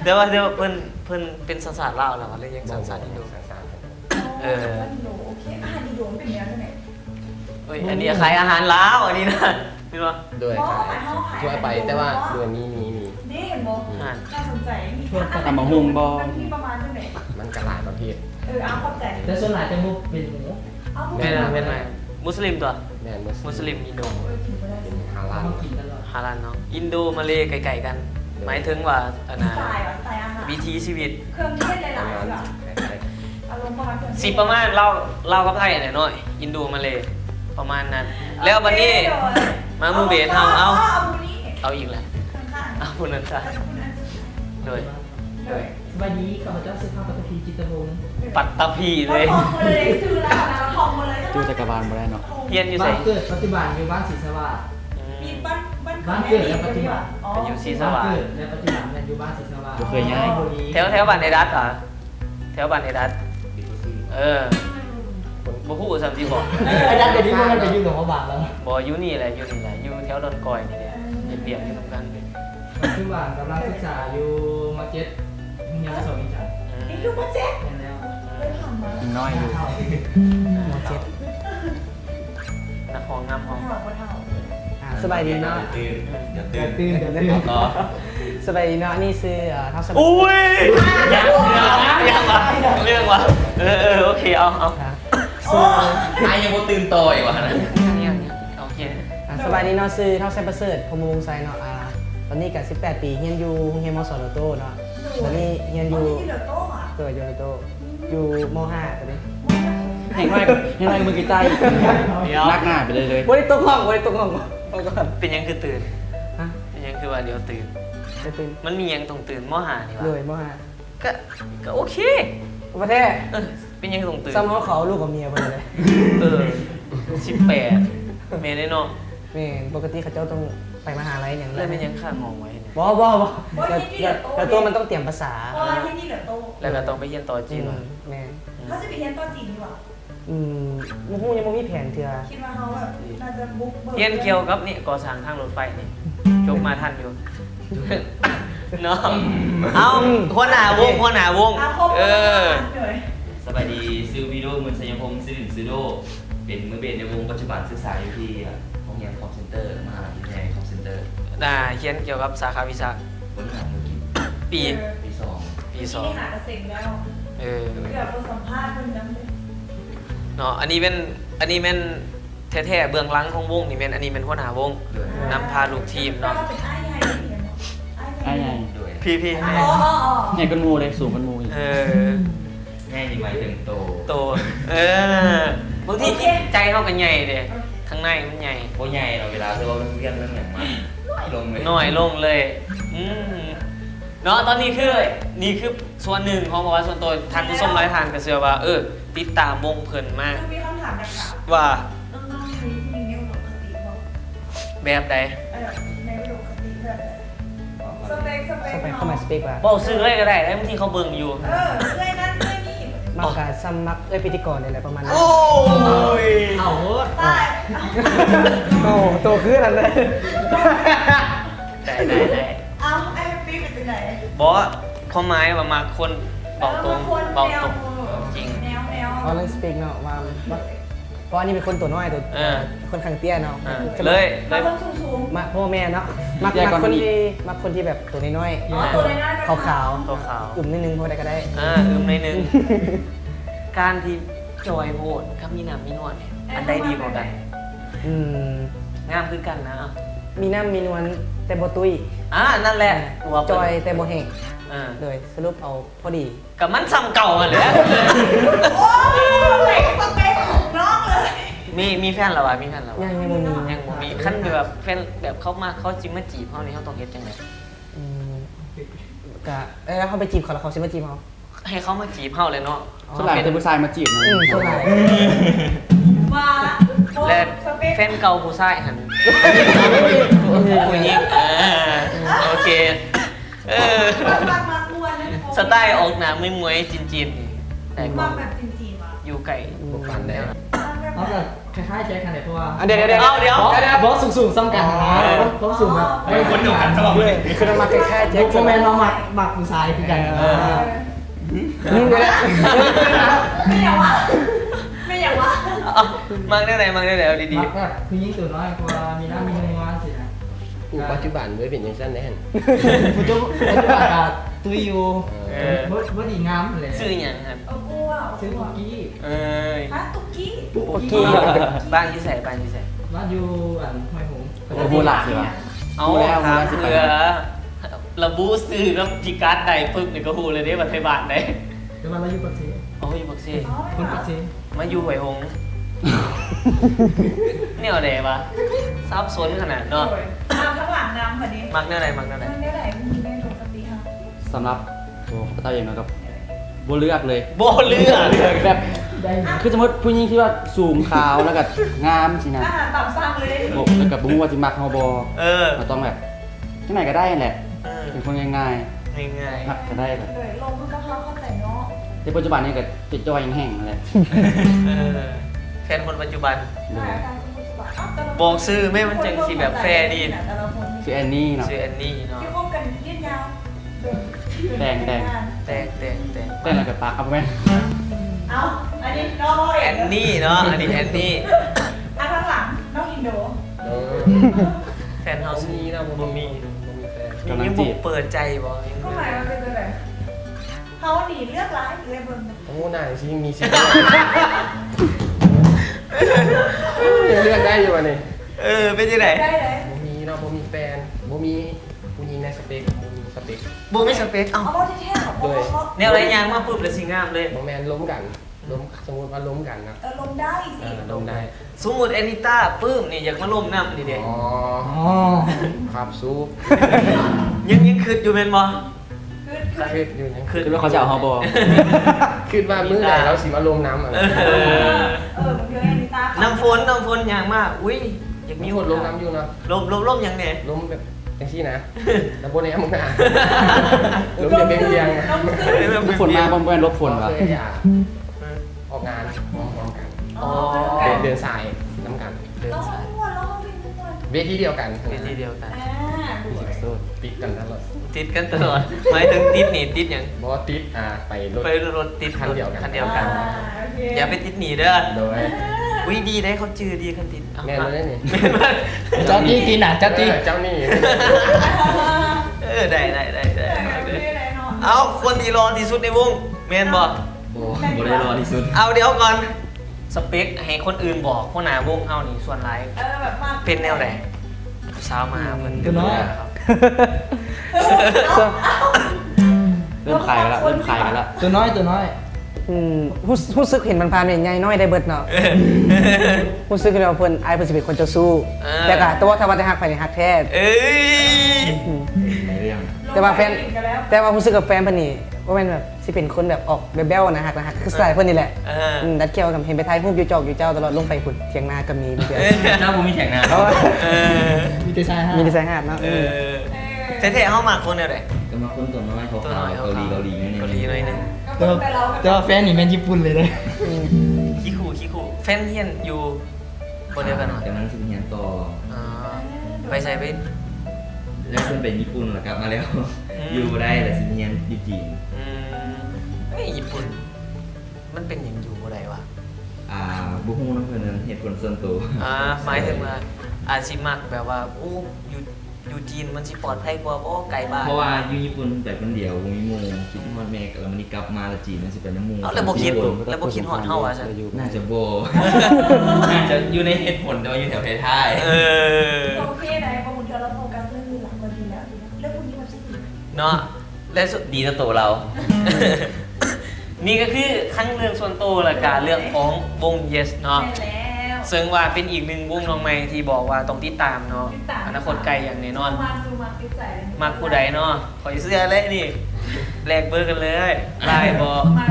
เดี๋ยวเพิ่นเป็นสันสาดลาวแล้วเลยยังสันสาดอินโด สาร เออ โอเคอาหารดีโดนเป็นยังไง เฮ้ยอันนี้ขายอาหารลาวอันนี้นะพี่ว่า ด้วยทั่วไปแต่ว่าด้วยมี นี่เห็นบ่น่าสนใจมี ตำบักหุ่งบ่ มันมีประมาณเท่าไหร่ มันก็หลายประเภท เอาเข้าใจ แต่ส่วนหลายจะมุกเป็นหมู เอา เป็นไรมุสลิมตัว แม่น มุสลิมอินโด เป็นฮาลาล ต้องกินตลอด ฮาลาลเนาะอินโดมาเลไกลๆกัน หมายถึงว่าอันน่ะ สไตล์อาหาร วิถีชีวิต เครื่องเทศหลายๆแบบอารมณ์ประมาณ สิประมาณเล่ากับไทยหน่อยอินโดมาเลประมาณนั้น แล้ววันนี้มามูเบสเอาอีกแล้วเอาคนนั้นซะโดย วันนี้ข้าพเจ้าซื้อข้าวปัตตพีจิตรวงศ์ ปัตตภีเลย ทองเลยซื้อแล้วนะทองมาเลย จูจักรบาลบ่ได้เนาะ เฮียนอยู่ บ้า ไส นเกิดปัจจุบันอยู่บ้านศรีสวัสดิ์ มีบ้าน บ้านเกิดและปัจจุบัน อยู่ศรีส บ้าน วา เกิ ส ดและปัจจุบันอยู่บ้านศรีสวัสดิ์ บ่เคยย้าย แถวบ้านในรัฐเหรอแถวบ้านในรัฐเออบ่ฮู้ซ้ำสิบอก ไอ้ดันเดี๋ยวนี้มันไปอยู่หลวงพระบางแล้ว บ่อยู่นี่แหละอยู่แถวดอนกอยนี่แหละเฮ็ดเบียกอยู่นำกัน ปัจจุบันกำลังศึกษาอยู่มาเก็ตเฮียนสองอีกจัง นี่ลูกพ่อเจ๊ เห็นแล้ว เลยผ่านมา ยังน้อยอยู่ นักห้องน้ำห้อง เท่าเท่า สบายดีเนาะ อย่า เดี๋ ตื่ ยวน ตื่นเดี๋ยวตื่น ต่อ สบายดีเนาะนี่ซื้อเท้าสบาย อุ้ยเรื่องวะโอเคเอา ซื้อ ไอ้ยังบ่ตื่นต่อยว่ะนะ เนี่ยโอเค สบายดีเนาะซื้อเท้าไซประเสริฐพรหมวงศ์ไซเนาะตอนนี้ก็18 ปีเฮียนอยู่โรงเรียนมสโลโต้เนาะตอนนี้เฮียนอยู่ ที่เหลือโต๊ะอ่ะ ตัวอยู่โลโต้อยู่ม5ตอนนี้ เห็นน้อยมือกีตาร์นักหน้าไปเลย บ่ได้ตกห้องบ่ได้ตกห้องเอาก่อน เป็นยังคือตื่น ฮะ เป็นยังคือว่าเดี๋ยวตื่น ได้ตื่น มันมียังต้องตื่นมอหานี่ เล วะ ยม ก็โอเค 5ประเทศ เป็นยังต้องตื่น ซ้ำเขาลูกกับเมียเพิ่นเลย 18เมได้เนาะ แม่ปกติเขาเจ้าต้องไปมหาลัยอย่าง เลยเป็นยังข้างห้องไว้เนี่ย บ่แล้วตัวมันต้องเตรียมภาษา เพราะว่าที่นี่เหลือโต๊ะ แล้วก็ต้องไปเรียนต่อจีนว่ะ แม่ เขาจะไปเรียนโต๊ะจีนดีกว่า บ่ฮู้ยังบ่มีแผนเทื่อ คิดว่าเขาแบบน่าจะบุ๊ก เรียนเกี่ยวกับนี่ก่อสร้างทางรถไฟนี่จบมาทันอยู่ เนาะเอาหัวหน้าวงเออ สบายดีซื้อวิดีโอมือสัญญพงศ์ซื้อซื้อโดเป็นมือเบสในวงปัจจุบันศึกษาอยู่ที่โรงเรียนคอมเซ็นเตอร์มหาวิทยาลัยคอมเซ็นเตอร์ เขียนเกี่ยวกับสาขาวิชา บริหารธุรกิจ ปี ปีสอง นี่หากระเซ็งแล้ว เออ เกือบเราสัมภาษณ์คนนั้นเลย เนาะอันนี้เป็นแท้ๆเบื้องหลังของวงนี่เป็นอันนี้เป็นหัวหน้าวง ด้วย นำพาลูกทีม เรา เนาะ เป็นไอ้ใหญ่ที่เห็น ไอ้ใหญ่ ด้วย พี่ อ๋อ ใหญ่กันหมูเลยสูงกันหมูอีก เออ ง่ายดีไหมถึงโต โตบางทีใจเท่ากันใหญ่เด้ข้างในมันใหญ่ โอ้ใหญ่เราเวลาที่เราเรียนเรื่องอย่างมันน้อยลงเลย น้อยลงเลยเนาะตอนนี้นี่คือส่วนหนึ่งของบอกว่าส่วนตัวทานผู้ชมหลายทานก็เชื่อว่าติดตามวงเพิ่นมาก คือมีคำถามนะคะ ว่า น้องๆมีแนวโน้มคติบอก แบบใด ในอุดมคติแบบสเปค เข้าไปเข้ามาสเปกว่า บอกซื้อเลยก็ได้แล้วบางทีเขาเบิ่งอยู่ เรื่อยนั่นเรื่อยนี่ มักกะซ้ำมักพิธีกรนี่แหละประมาณนั้น โอ้ย เอาโหด ตาย โอ้โตขึ้นนั่นเลย ได้ เอาไอ้ปีเป็นไหน บอกความหมายว่ามาคนบอกตรงจริง แนว เอาเรื่องสเปกเนาะว่าเพราะอันนี้เป็นคนตัวน้อยตัวคนข้างเตี้ยเนาะ เลย เราต้องสูง มาพ่อแม่เนาะมักคนที่แบบตัวน้อย อ๋อตัวน้อย ขาว ขาว ๆกลุ่มนิดนึงพอได้ก็ได้ ในหนึ่งการที่จอยโหดกับมีน้ำมีนวลเนี่ยอันใดดีกว่ากัน งามคือกันนะ มีน้ำมีนวลแต่บ่ตุ้ย นั่นแหละ จอยแต่บ่แห้ง เลยสรุปเอาพอดี กับมันซ้ำเก่าอ่ะเลย โอ้ยสเปคของน้องเลย มีแฟนหรอวะมีแฟนหรอวะ ยังบ่มี ยังบ่มีขั้นแบบแฟนแบบเขาจิมาจีบเขานี่เขาต้องเฮ็ดจังไง กะเขาไปจีบเขาแล้วเขาสิมาจีบเขา ให้เขามาจีบเขาเลยเนาะ ส่วนหลายเป็นผู้ชายมาจีบเนาะ ส่วนหลาย มาสเป แฟนเก่าผู้ชายหันผู้หญิงโอเคมากม้วนนะ สไตล์ออกหนาไม่มวยจีนนี่แต่ก็ มากแบบจีนๆว่ะ อยู่ไก่ พวกปันได้ เอาแบบคล้ายๆแจ็คกันเลยเพราะว่า เดี๋ยว บอสสูงๆซ้ำกันนะบอสสูงแบบ คนเดียวกันใช่ป่ะ คือมันมาแค่แจ็ค โมเมนต์มาหมักผู้ชายคือกัน นี่เดี๋ยว ไม่อยากวะไม่อยากวะ มังได้ไหนเอาดี มักแบบคือยิ่งตัวน้อยกว่ามีน้ำมีนวลสินะ กูปัจจุบันไม่เป็นอย่างนั้นแน่ ผู้จุ๊บตุยอยู่ ๆ บ่ดีงามเลย ชื่ออย่างครับ กูอ่ะ ซื้อคุกกี้ เอ้ย ฮะตุ๊กกี้ โอเคบ้านที่ใส่ บ้านอยู่ห้วยหง โอ้โหหลักสิวะ เอาถามเผื่อระบุซื้อแล้วพิกัดใดปึ๊บนี่ก็ฮู้เลยเด้ว่าไทยบ้านใด เดี๋ยวเราอยู่ปักซี โอ้ยบักซี่ คนปักซี มาอยู่หวยหงเนี่ยเอาไหนวะซับซ้อนขนาดเนาะ น้ำข้างหลังน้ำพอดี มักเนี่ยไหนมักเนี่ยไหน มันได้ไหนมีในปกติค่ะ สำหรับตัวข้าพเจ้าเองนะครับบ่เลือกเลย โบเลือก แบบ ได้ คือสมมติผู้หญิงที่ว่าสูงขาวแล้วก็งามสินะ อาหารตามสั่งเลย บอกแล้วก็บ่ฮู้ว่าสิมักเฮาบ่ เราต้องแบบที่ไหนก็ได้แหละ เป็นคนง่าย ง่าย ๆมักก็ได้แบบ เลยลงเพื่อเข้าใจเนาะ ในปัจจุบันนี้ก็จะจอยแห้งๆนั่นแหละ แฟนคนปัจจุบัน ใช่การคุณผู้ชม บอกซื้อแม่มันจังสิแบบแฟร์ดี ชื่อแอนนี่เนาะ ชื่อแอนนี่เนาะ ที่พบกันยืดยาว แตง แต่แล้วก็ปากเอาไปแม่ เอาอันนี้น้อง แอนนี่เนาะอันนี้แอนนี่ อันข้างหลังน้องอินโด แฟนเฮา ๆ ส์ มีนะบ่มีแฟน กำลัง ยัง จี บุ บ กเปิดใจบ่ยัง ก็หมายมันเป็นอะไรเขาหนีเลือกร้ายเลยบน โอ้หน้าสิมีสิเลือกได้อยู่วะนี่ เป็นยังไง ได้เลย บ่มีเนาะบ่มีแฟนบ่มีผู้หญิงในสเปคบ่มีสเปค บูไม่สเปคเอ้า เอาที่แท้ของพวกเขา แนวไรยางมาปุ๊บเลยสิงามเลย บ่แม่นล้มกันล้มสมมุติว่าล้มกันนะ ลงได้สิ ล้มได้ สมมุติแอนิต้าปื้มนี่อยากมาล่มน้ำดิเด็ก อ๋อ อ๋อ ครับซูป ยังคืดอยู่แม่นบ่ คืออยู่ยัง คืด คือว่าเขาจะเอาเฮาบ่ คิดว่ามื้อไหนเราสิมาลมน้ำอะไร มันเยอะนิตา น้ำฝนยางมากอุ้ยอยาก มี มี คนลมน้ำอยู่เนาะ ลมยังเนี่ย ลมแบบจังซี่นะแล้วบนนี้มึงน่ะลมอย่าเบียงเบียง ฝนมาบ่แม่นลบฝนวะ เคยออกงานพร้อมกัน อ๋อ เดินสายน้ำกัน เดิน เรา สาย ม้วนเราเป็นม้วน เวทีเดียวกัน เป็นที่เดียวกัน ปิดกันตลอด ติดกันตลอดหมายถึงติดหนีติดอย่าง บอกว่าติดไปรถ ไปรถติด คันเดียวกัน คันเดียวกัน อย่าไปติดหนีเด้อ โดย อุ้ยดีได้เขาจือดีคันติด แม่รู้ได้นี่ เจ้าจี้ตีหนาเจ้าจี้ เจ้านี่ ได้เอาคนที่รอที่สุดในวงเมนบอก โอ้บ่ได้รอที่สุด เอาเดี๋ยวก่อนสเปคให้คนอื่นบอกคนหนาวงเอานี่ส่วนไร แบบมาก เป็นแนวไหนสาวมาเหมือน ตัวน้อย ครับ เริ่มขายกันละเริ่มขายกันละ ตัวน้อย รู้สึกเห็นมันพาเนี่ยใหญ่น้อยได้เบิดเนาะรู้สึกว่าเพิ่นอายเพิ่นสิเป็นคนเจ้าสู้แต่ก็ตัวถ้าว่าได้ฮักไปนี่ฮักแท้ เอ้ย ในเรื่อง แต่ว่ารู้สึกกับแฟนเพิ่นนี่ว่าแม่นแบบสิเป็นคนแบบออกแบ๊วๆนะฮักคือสไตล์เพิ่นนี่แหละดัดเกี่ยวกับเห็นไปถ่ายรูปอยู่จอกอยู่เจ้าตลอดลงไปพุ่นเถียงนาก็มีเพื่อน เจ้าผมมีแข่งงาน มีแต่ชายห้า มีดีไซน์ฮาดเนาะ เท่ๆเข้ามาคนแนวไหน ก็มาคนตัวน้อยเขา ตัวน้อย เกาหลีนิดนึง เกาหลีหน่อยนึง แต่ว่าแฟนนี่แม่นญี่ปุ่นเลย ขี้คู่แฟนเฮียนอยู่บนเดียวกันหน่อย แต่มันสิเป็นอย่างต่อ ไปใส่ไป แล้วเพิ่นไปญี่ปุ่นแล้วกลับมาแล้ว อยู่ได้แต่สิเนียนอยู่จีน ญี่ปุ่นมันเป็นอย่างอยู่อะไรวะ บุ้งน้ำเพิ่นนั้นเหตุผลส่วนตัว หมายถึงว่าอาชิมักแบบว่าโอ้อยู่จีนมันสิปลอดภัยกว่าโอ้ไกลบ้าน เพราะว่าอยู่ญี่ปุ่นแบบคนเดียวบ่มีหมู่คิดฮอดแม่แล้วมันนี่กลับมาแล้วจีนมันสิเป็นน้ำหมู่ เอาแล้วบ่คิดฮอดเฮาอ่ะฉัน น่าจะโบ น่าจะอยู่ในเหตุผลแต่ว่าอยู่แถวท้าย โอเคไหนพอมุนเธอเราโฟกัสเรื่องหลังก็ดีแล้วเรื่องพวกนี้มันสิ เนาะและสุด ดีต่อตัวเรา นี่ก็คือขั้นเรื่องส่วนตัวและการเรื่องของวง Yes เนาะ ใช่แล้ว ซึ่งว่าเป็นอีกหนึ่งวงน้องใหม่ที่บอกว่าต้องติดตามเนาะอนาคตไกลอย่างแน่นอน มาติดใจ มักผู้ใดเนาะขอยเสื้อเลยนี่แลกเบอร์กันเลยไลน์บอก มา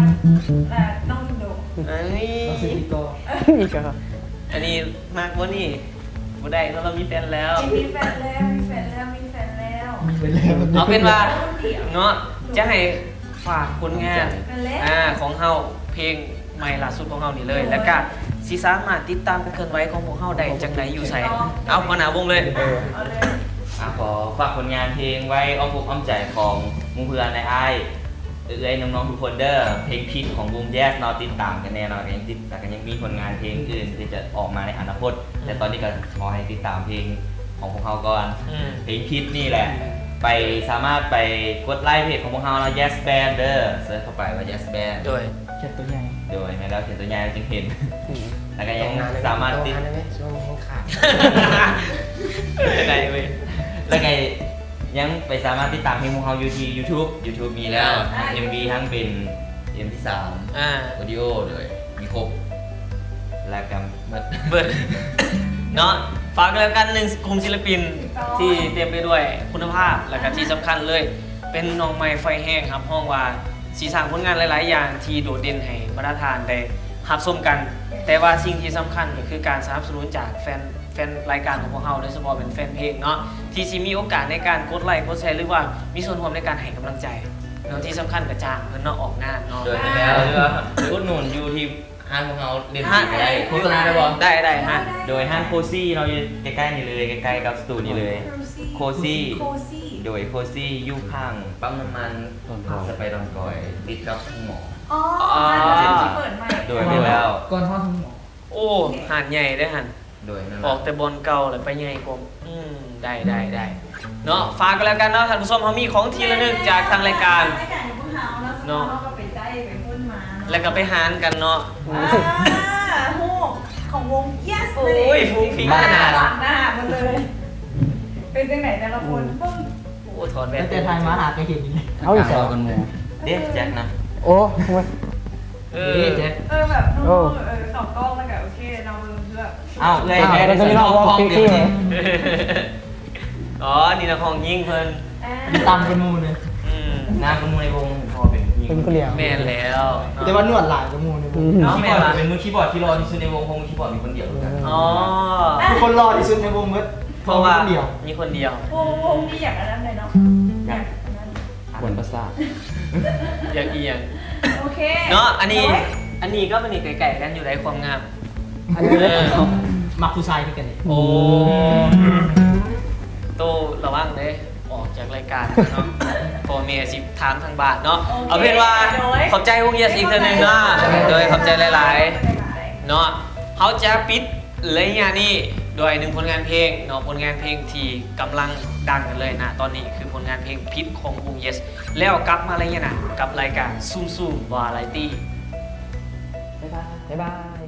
น้องอินโด เอ้ย เราซื้ออีกก็ อีกก็ อันนี้มากกว่านี่บ่ได้เพราะเรามีแฟนแล้ว มีแฟนแล้วมีแฟนแล้วมีแฟนแล้ว เอาเป็นว่าเนาะจะให้ฝากผลงานของเฮาเพลงใหม่ล่าสุดของเฮานี่เลย แล้วก็สิสามารถติดตามการเคลื่อนไหวของพวกเฮาได้จังไดอยู่ไสเอาหัวหน้าวงเลย เอาเลย ขอฝากผลงานเพลงไว้อ้อมอกอ้อมใจของหมู่เพื่อนในอ้ายเอ้ยน้องๆทุกคนเด้อเพลงพิษของวงแยสนอติดตามกันแน่นอนยังติดแต่กันยังมีผลงานเพลงอื่นที่จะออกมาในอนาคตแต่ตอนนี้ก็ขอให้ติดตามเพลงของพวกเขาก่อนเพลงพิษนี่แหละไปสามารถไปกดไลค์เพจของพวกเราแล้ว Yes Band เด้อเซิร์ชเข้าไปว่า Yes Band โดย เขียนตัวใหญ่ โดยแม้แล้วเขียนตัวใหญ่จึงเห็นแล้วก็ยังสามารถติด ได้ไหมช่วงนี้ขาด ได้เว้ย แล้วไงยังไปสามารถติดตามเพลงของเราอยู่ที่ YouTube มีแล้ว MV ทั้งเป็น M3 Audio เลยมีครบแล้วก็เบิดเนาะฝากด้วยกันหนึ่งกลุ่มศิลปินที่เต็มไปด้วยคุณภาพและก็ที่สำคัญเลยเป็นน้องใหม่ไฟแห้งครับห้องว่าสีสร้างผลงานหลายๆอย่างที่โดดเด่นให้บรรดาทานได้รับชมกัน แต่ว่าสิ่งที่สำคัญก็คือการสนับสนุนจากแฟนรายการของพวกเราโดยเฉพาะเป็นแฟนเพลงเนาะที่สิมีโอกาสในการกดไลค์กดแชร์หรือว่ามีส่วนร่วมในการให้กำลังใจเนาะที่สำคัญกับจ้างเงินเนาะออกงานเนาะ โดยแล้วหรือว่าอุดหนุนอยู่ที่ห้างของเราเรียนห้างได้โฆษณาได้บ่ ได้ฮะ โดยห้างโคซี่เราอยู่ใกล้ๆนี่เลยใกล้ๆกับสตูนี่เลยโคซี่โดยโคซี่อยู่ข้างปั๊มน้ำมันจะไปดอนกอยติดกับหมอ อ๋อที่เปิดใหม่ โดยไม่แล้ว ก่อนทอดทั้งหมอ โอ้หาดใหญ่ได้อหัน โดยนั่น ออกแต่บอลเก่าเลยไปใหญ่กว่าได้เนาะฝากกันแล้วกันเนาะท่านผู้ชมเขามีของทีละนึงจากทางรายการ รายการของพวกเราเนาะก็ไปใจไปพุ่นมา แล้วก็ไปหารกันเนาะ ฮูกของวง Yes โอ้ยฟุ้งฟิ้งขนาด หลังหน้ามันเลย เป็นจังไหนแต่ละคนปึ้ง โอ้ถอดแว่ แล้ น วแต่ทายมาหาไปเห็นนี่ เอาอีกแล้วกันหมู่ เด็กแจ็คนะ โอ้ เอ เอ๊ะ อ แจ็ค แบบนู้นสองกล้องแล้วก็โอเคเราเริ่มเลือก อ้าวเลยแม่ได้ใส่ห้องเดียว อ๋อนี่นะของยิงเพิ่น มีตำเป็นมูเลย น้ำมันมวยวงพอเป็นยิง เป็นก็เลี้ยง แม่นแล้ว แต่ว่านวดหลายกับมูเลย เนาะ คีย์ แม่ บอร์ด น เป็นมือคีย์บอร์ดที่รอที่สุดในวงคงคีย์บอร์ดมีคนเดียวกัน อ๋อ คนรอที่สุดในวงมืด เพราะว่า เดียว มีคนเดียว วงนี่อยากอันนั้นเลยเนาะ อยาก ปวดประสาท อยากเอียง โอเค เนาะอันนี้ก็เป็นอีกไก่ๆกันอยู่ในความงาม อันนี้เลย มักผู้ชายที่กันนี่ โอ้โตระวังเด้ออกจากรายการเนาะพอเมียสิถามทางบ้านเนาะเอาเป็นว่าขอบใจวงเยสอีกเทื่อนึงเนาะโดยขอบใจหลายๆเนาะเขาจะปิดเลยงานนี้โดยหนึ่งผลงานเพลงเนาะผลงานเพลงที่กำลังดังกันเลยนะตอนนี้คือผลงานเพลงพิษของวงเยสแล้วกลับมาอะไรเนี่ยนะกับรายการซูมวาไรตี้ บ๊ายบาย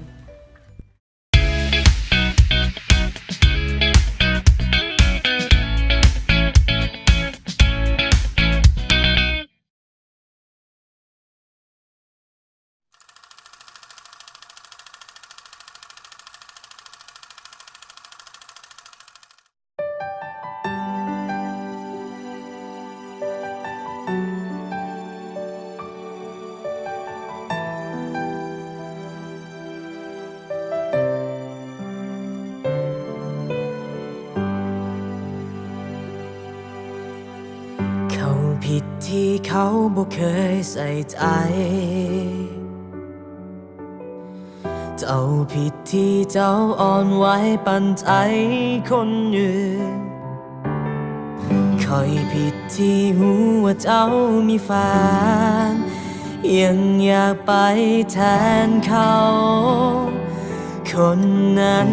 เขาผิดที่เขาบ่เคยใส่ใจ เจ้าผิดที่เจ้าอ่อนไหวปันใจคนอื่นคอยผิดที่หูว่าเจ้ามีแฟนยังอยากไปแทนเขา คนนั้น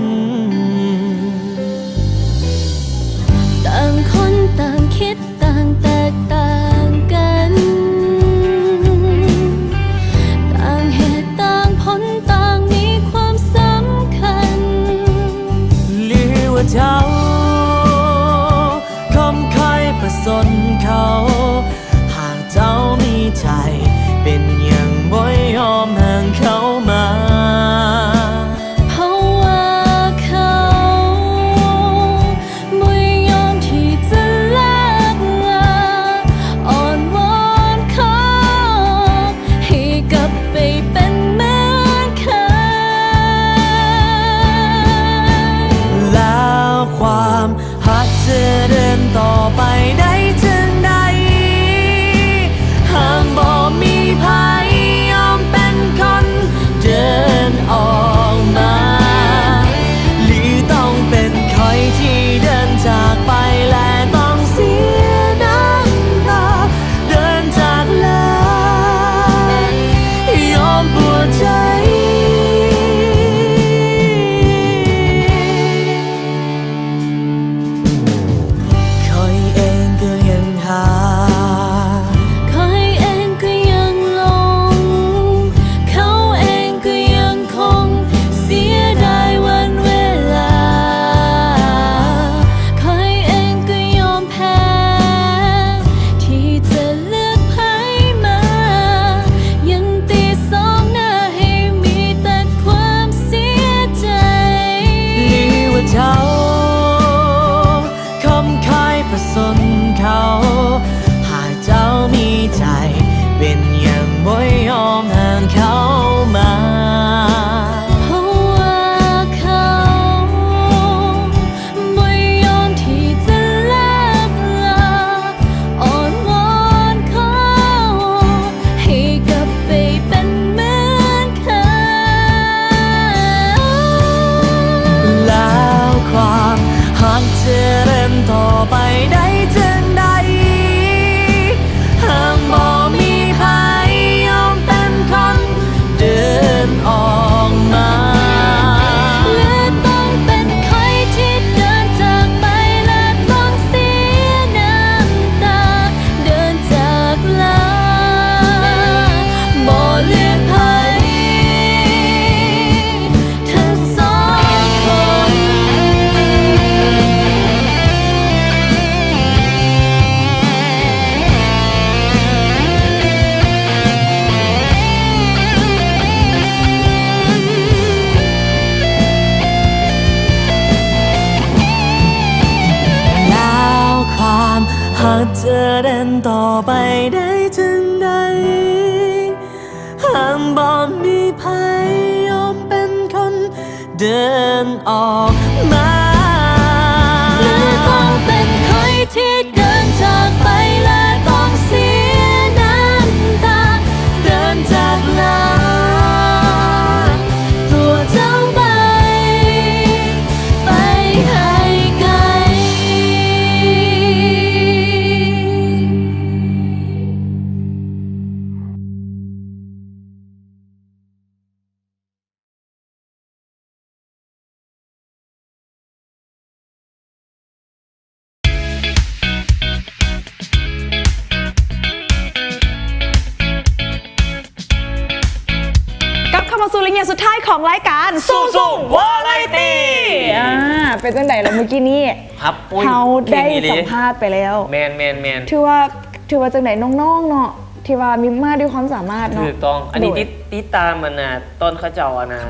ต่างคนต่างคิดต่างแตกต่างกันต่างเหตุต่างผลต่างมีความสำคัญหรือว่าเจ้าคมคอยประสนเขาหากเจ้ามีใจเป็นอย่างบ่ยอมห่างเขามาเพราะว่าเขาไม่ยอมที่จะเลิกลาอ่อนวอนขอให้กลับไปเป็นเหมือนเคย นต่อไปได้จังใดหากบ่มีภัยยอมเป็นคนเดินออกมาและต้องเป็นใครที่เดินจากไปและต้องเสียน้ำตาเดินจากลาบ่เลือกใครทั้งสองคนแล้วความหากเธอเดินต่อไปได้ถึงใดหากบ่มีภัยยอมเป็นคนเดินออกมาหรือต้องเป็นใครที่เดินจากไปและต้องเสียน้ำตาเดินจากลาตัวเจ้าไปให้ไกล สู่ลิงก์สุดท้ายของรายการซูซูวาไรตี้เป็นจังไดล่ะเมื่อกี้นี้ครับเขาได้สัมภาษณ์ไปแล้วแมนถือว่าจังไดน้องๆเนาะที่ว่ามีมาด้วยความสามารถเนาะถูกต้องอันนี้ติดตามมันนะต้นเขาเจ้านะ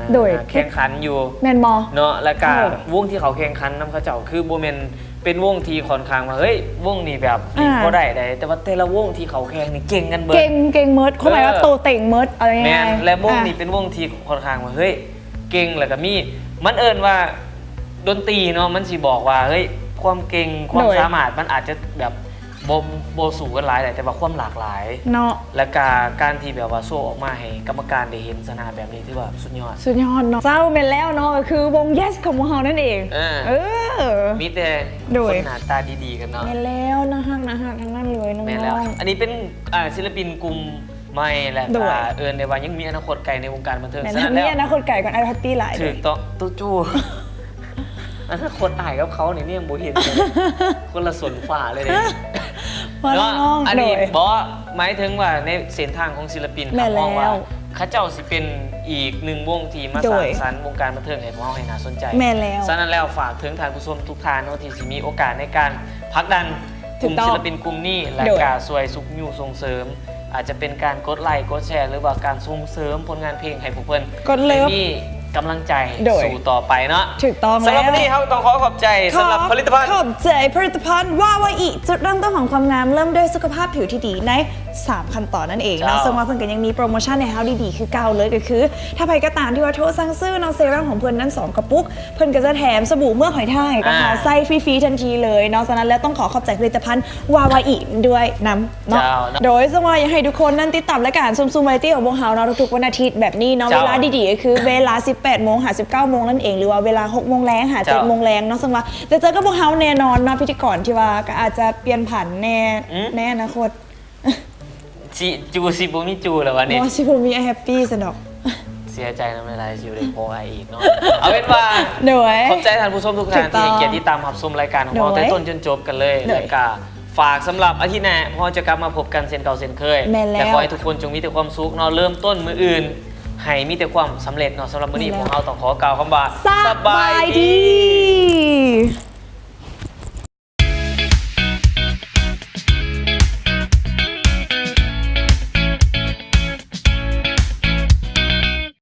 แข่งขันอยู่แมนบอเนาะแล้วก็วงที่เขาแข่งขันน้ำเขาเจ้าคือโบเมนเป็นวงที่ค่อนข้างว่าเฮ้ยวงนี้แบบก็ได้แต่ว่าแต่ละวงที่เขาแข่งนี่เก่งกันเบิร์ดเก่งเมิร์ดเขาหมายว่าโตเต่งเมิร์ดอะไรเงี้ยและวงนี้เป็นวงที่ค่อนข้างว่าเฮ้ยเก่งแล้วก็มีมันเอิญว่าดนตรีเนาะมันสิบอกว่าเฮ้ยความเก่งความสามารถมันอาจจะแบบโบสูกันหลายแต่ว่าความหลากหลายเนาะและการที่แบบว่าโซ่ออกมาให้กรรมการได้เห็นสนามแบบนี้ที่ว่าสุดยอดเนาะเจ้าเป็นแล้วเนาะคือวง Yes ของเรานั่นเองมีแต่คนหน้าตาดีๆกันเนาะเป็นแล้วนะฮะทั้งนั้นเลยน้องๆอันนี้เป็นศิลปินกลุ่มใหม่แหละในวันยังมีอนาคตไกลในวงการบันเทิงฉะนั้นแล้วมีอนาคตไกลก่อนไอพัตตี้หลายถูกต้องตู้จู้อนาคตตายกับเขาเนี่ยยังบ่เห็นคนละส่วนฝ่าเลยเนาะอันนี้บอกหมายถึงว่าในเส้นทางของศิลปินเขามองว่าข้าเจ้าสิเป็นอีกหนึ่งวงที่มาสร้างสรรค์วงการบันเทิงให้พวกเราให้น่าสนใจฉะนั้นแล้วฝากถึงท่านผู้ชมทุกท่านที่สิมีโอกาสในการผลักดันกลุ่มศิลปินกลุ่มนี้และการช่วยสุขยูส่งเสริมอาจจะเป็นการกดไลค์กดแชร์หรือว่าการส่งเสริมผลงานเพลงให้พวกเพิ่นมีกำลังใจสู่ต่อไปเนาะถูกต้องแล้วสำหรับวันนี้เราต้องขอบใจสำหรับผลิตภัณฑ์ขอบใจผลิตภัณฑ์วาวาอิจุดเริ่มต้นของความงามเริ่มด้วยสุขภาพผิวที่ดีใน3ขั้นตอนนั่นเองนะซึ่งว่าเพื่อนกันยังมีโปรโมชั่นในเฮาดีๆคือเก่าเลยก็คือถ้าใครก็ตามที่ว่าโทรสั่งซื้อน้องเซรั่มของเพื่อนนั้น2กระปุกเพื่อนก็จะแถมสบู่เมื่อหอยทากก็หาไส้ฟรีๆทันทีเลยเนาะฉะนั้นแล้วต้องขอบใจผลิตภัณฑ์วาวาอิด้วยน้ำเนาะโดยสมอยากให้ทุกคนนั้นติดตามรายการซุ่มๆวาไรตี้ของวงเฮาเนาะทุกๆวันอาทิตย์แบบนี้เนาะเวลาดีๆก็คือเวลา 18 โมงหา 19 โมงนั่นเองหรือว่าเวลา 6 โมงแรงหา 7 โมงแรงเนาะซึ่งว่าจะเจอกับพวกเฮาแน่นอนเนาะพิธีกรที่ว่าก็อาจจะเปลี่ยนผันแน่อนาคตจูซิบูมิจูแล้ววันนี้ซิบูมิแฮปปี้สนอกเสียใจนะไม่ไรซิวเลยโพไออีกเนาะเอาเป็นว่าขอบใจท่านผู้ชมทุกท่านที่เกียรติตามรับชมรายการของเราตั้งต้นจนจบกันเลยแล้วก็ฝากสำหรับอาทิตย์หน้าพอจะกลับมาพบกันเช่นเก่าเช่นเคยแต่ขอให้ทุกคนจงมีแต่ความสุขเนาะเริ่มต้นมืออื่นให้มีแต่ความสำเร็จเนาะสำหรับมื้อนี้พวกเราต้องขอกล่าวคำว่าสบายดี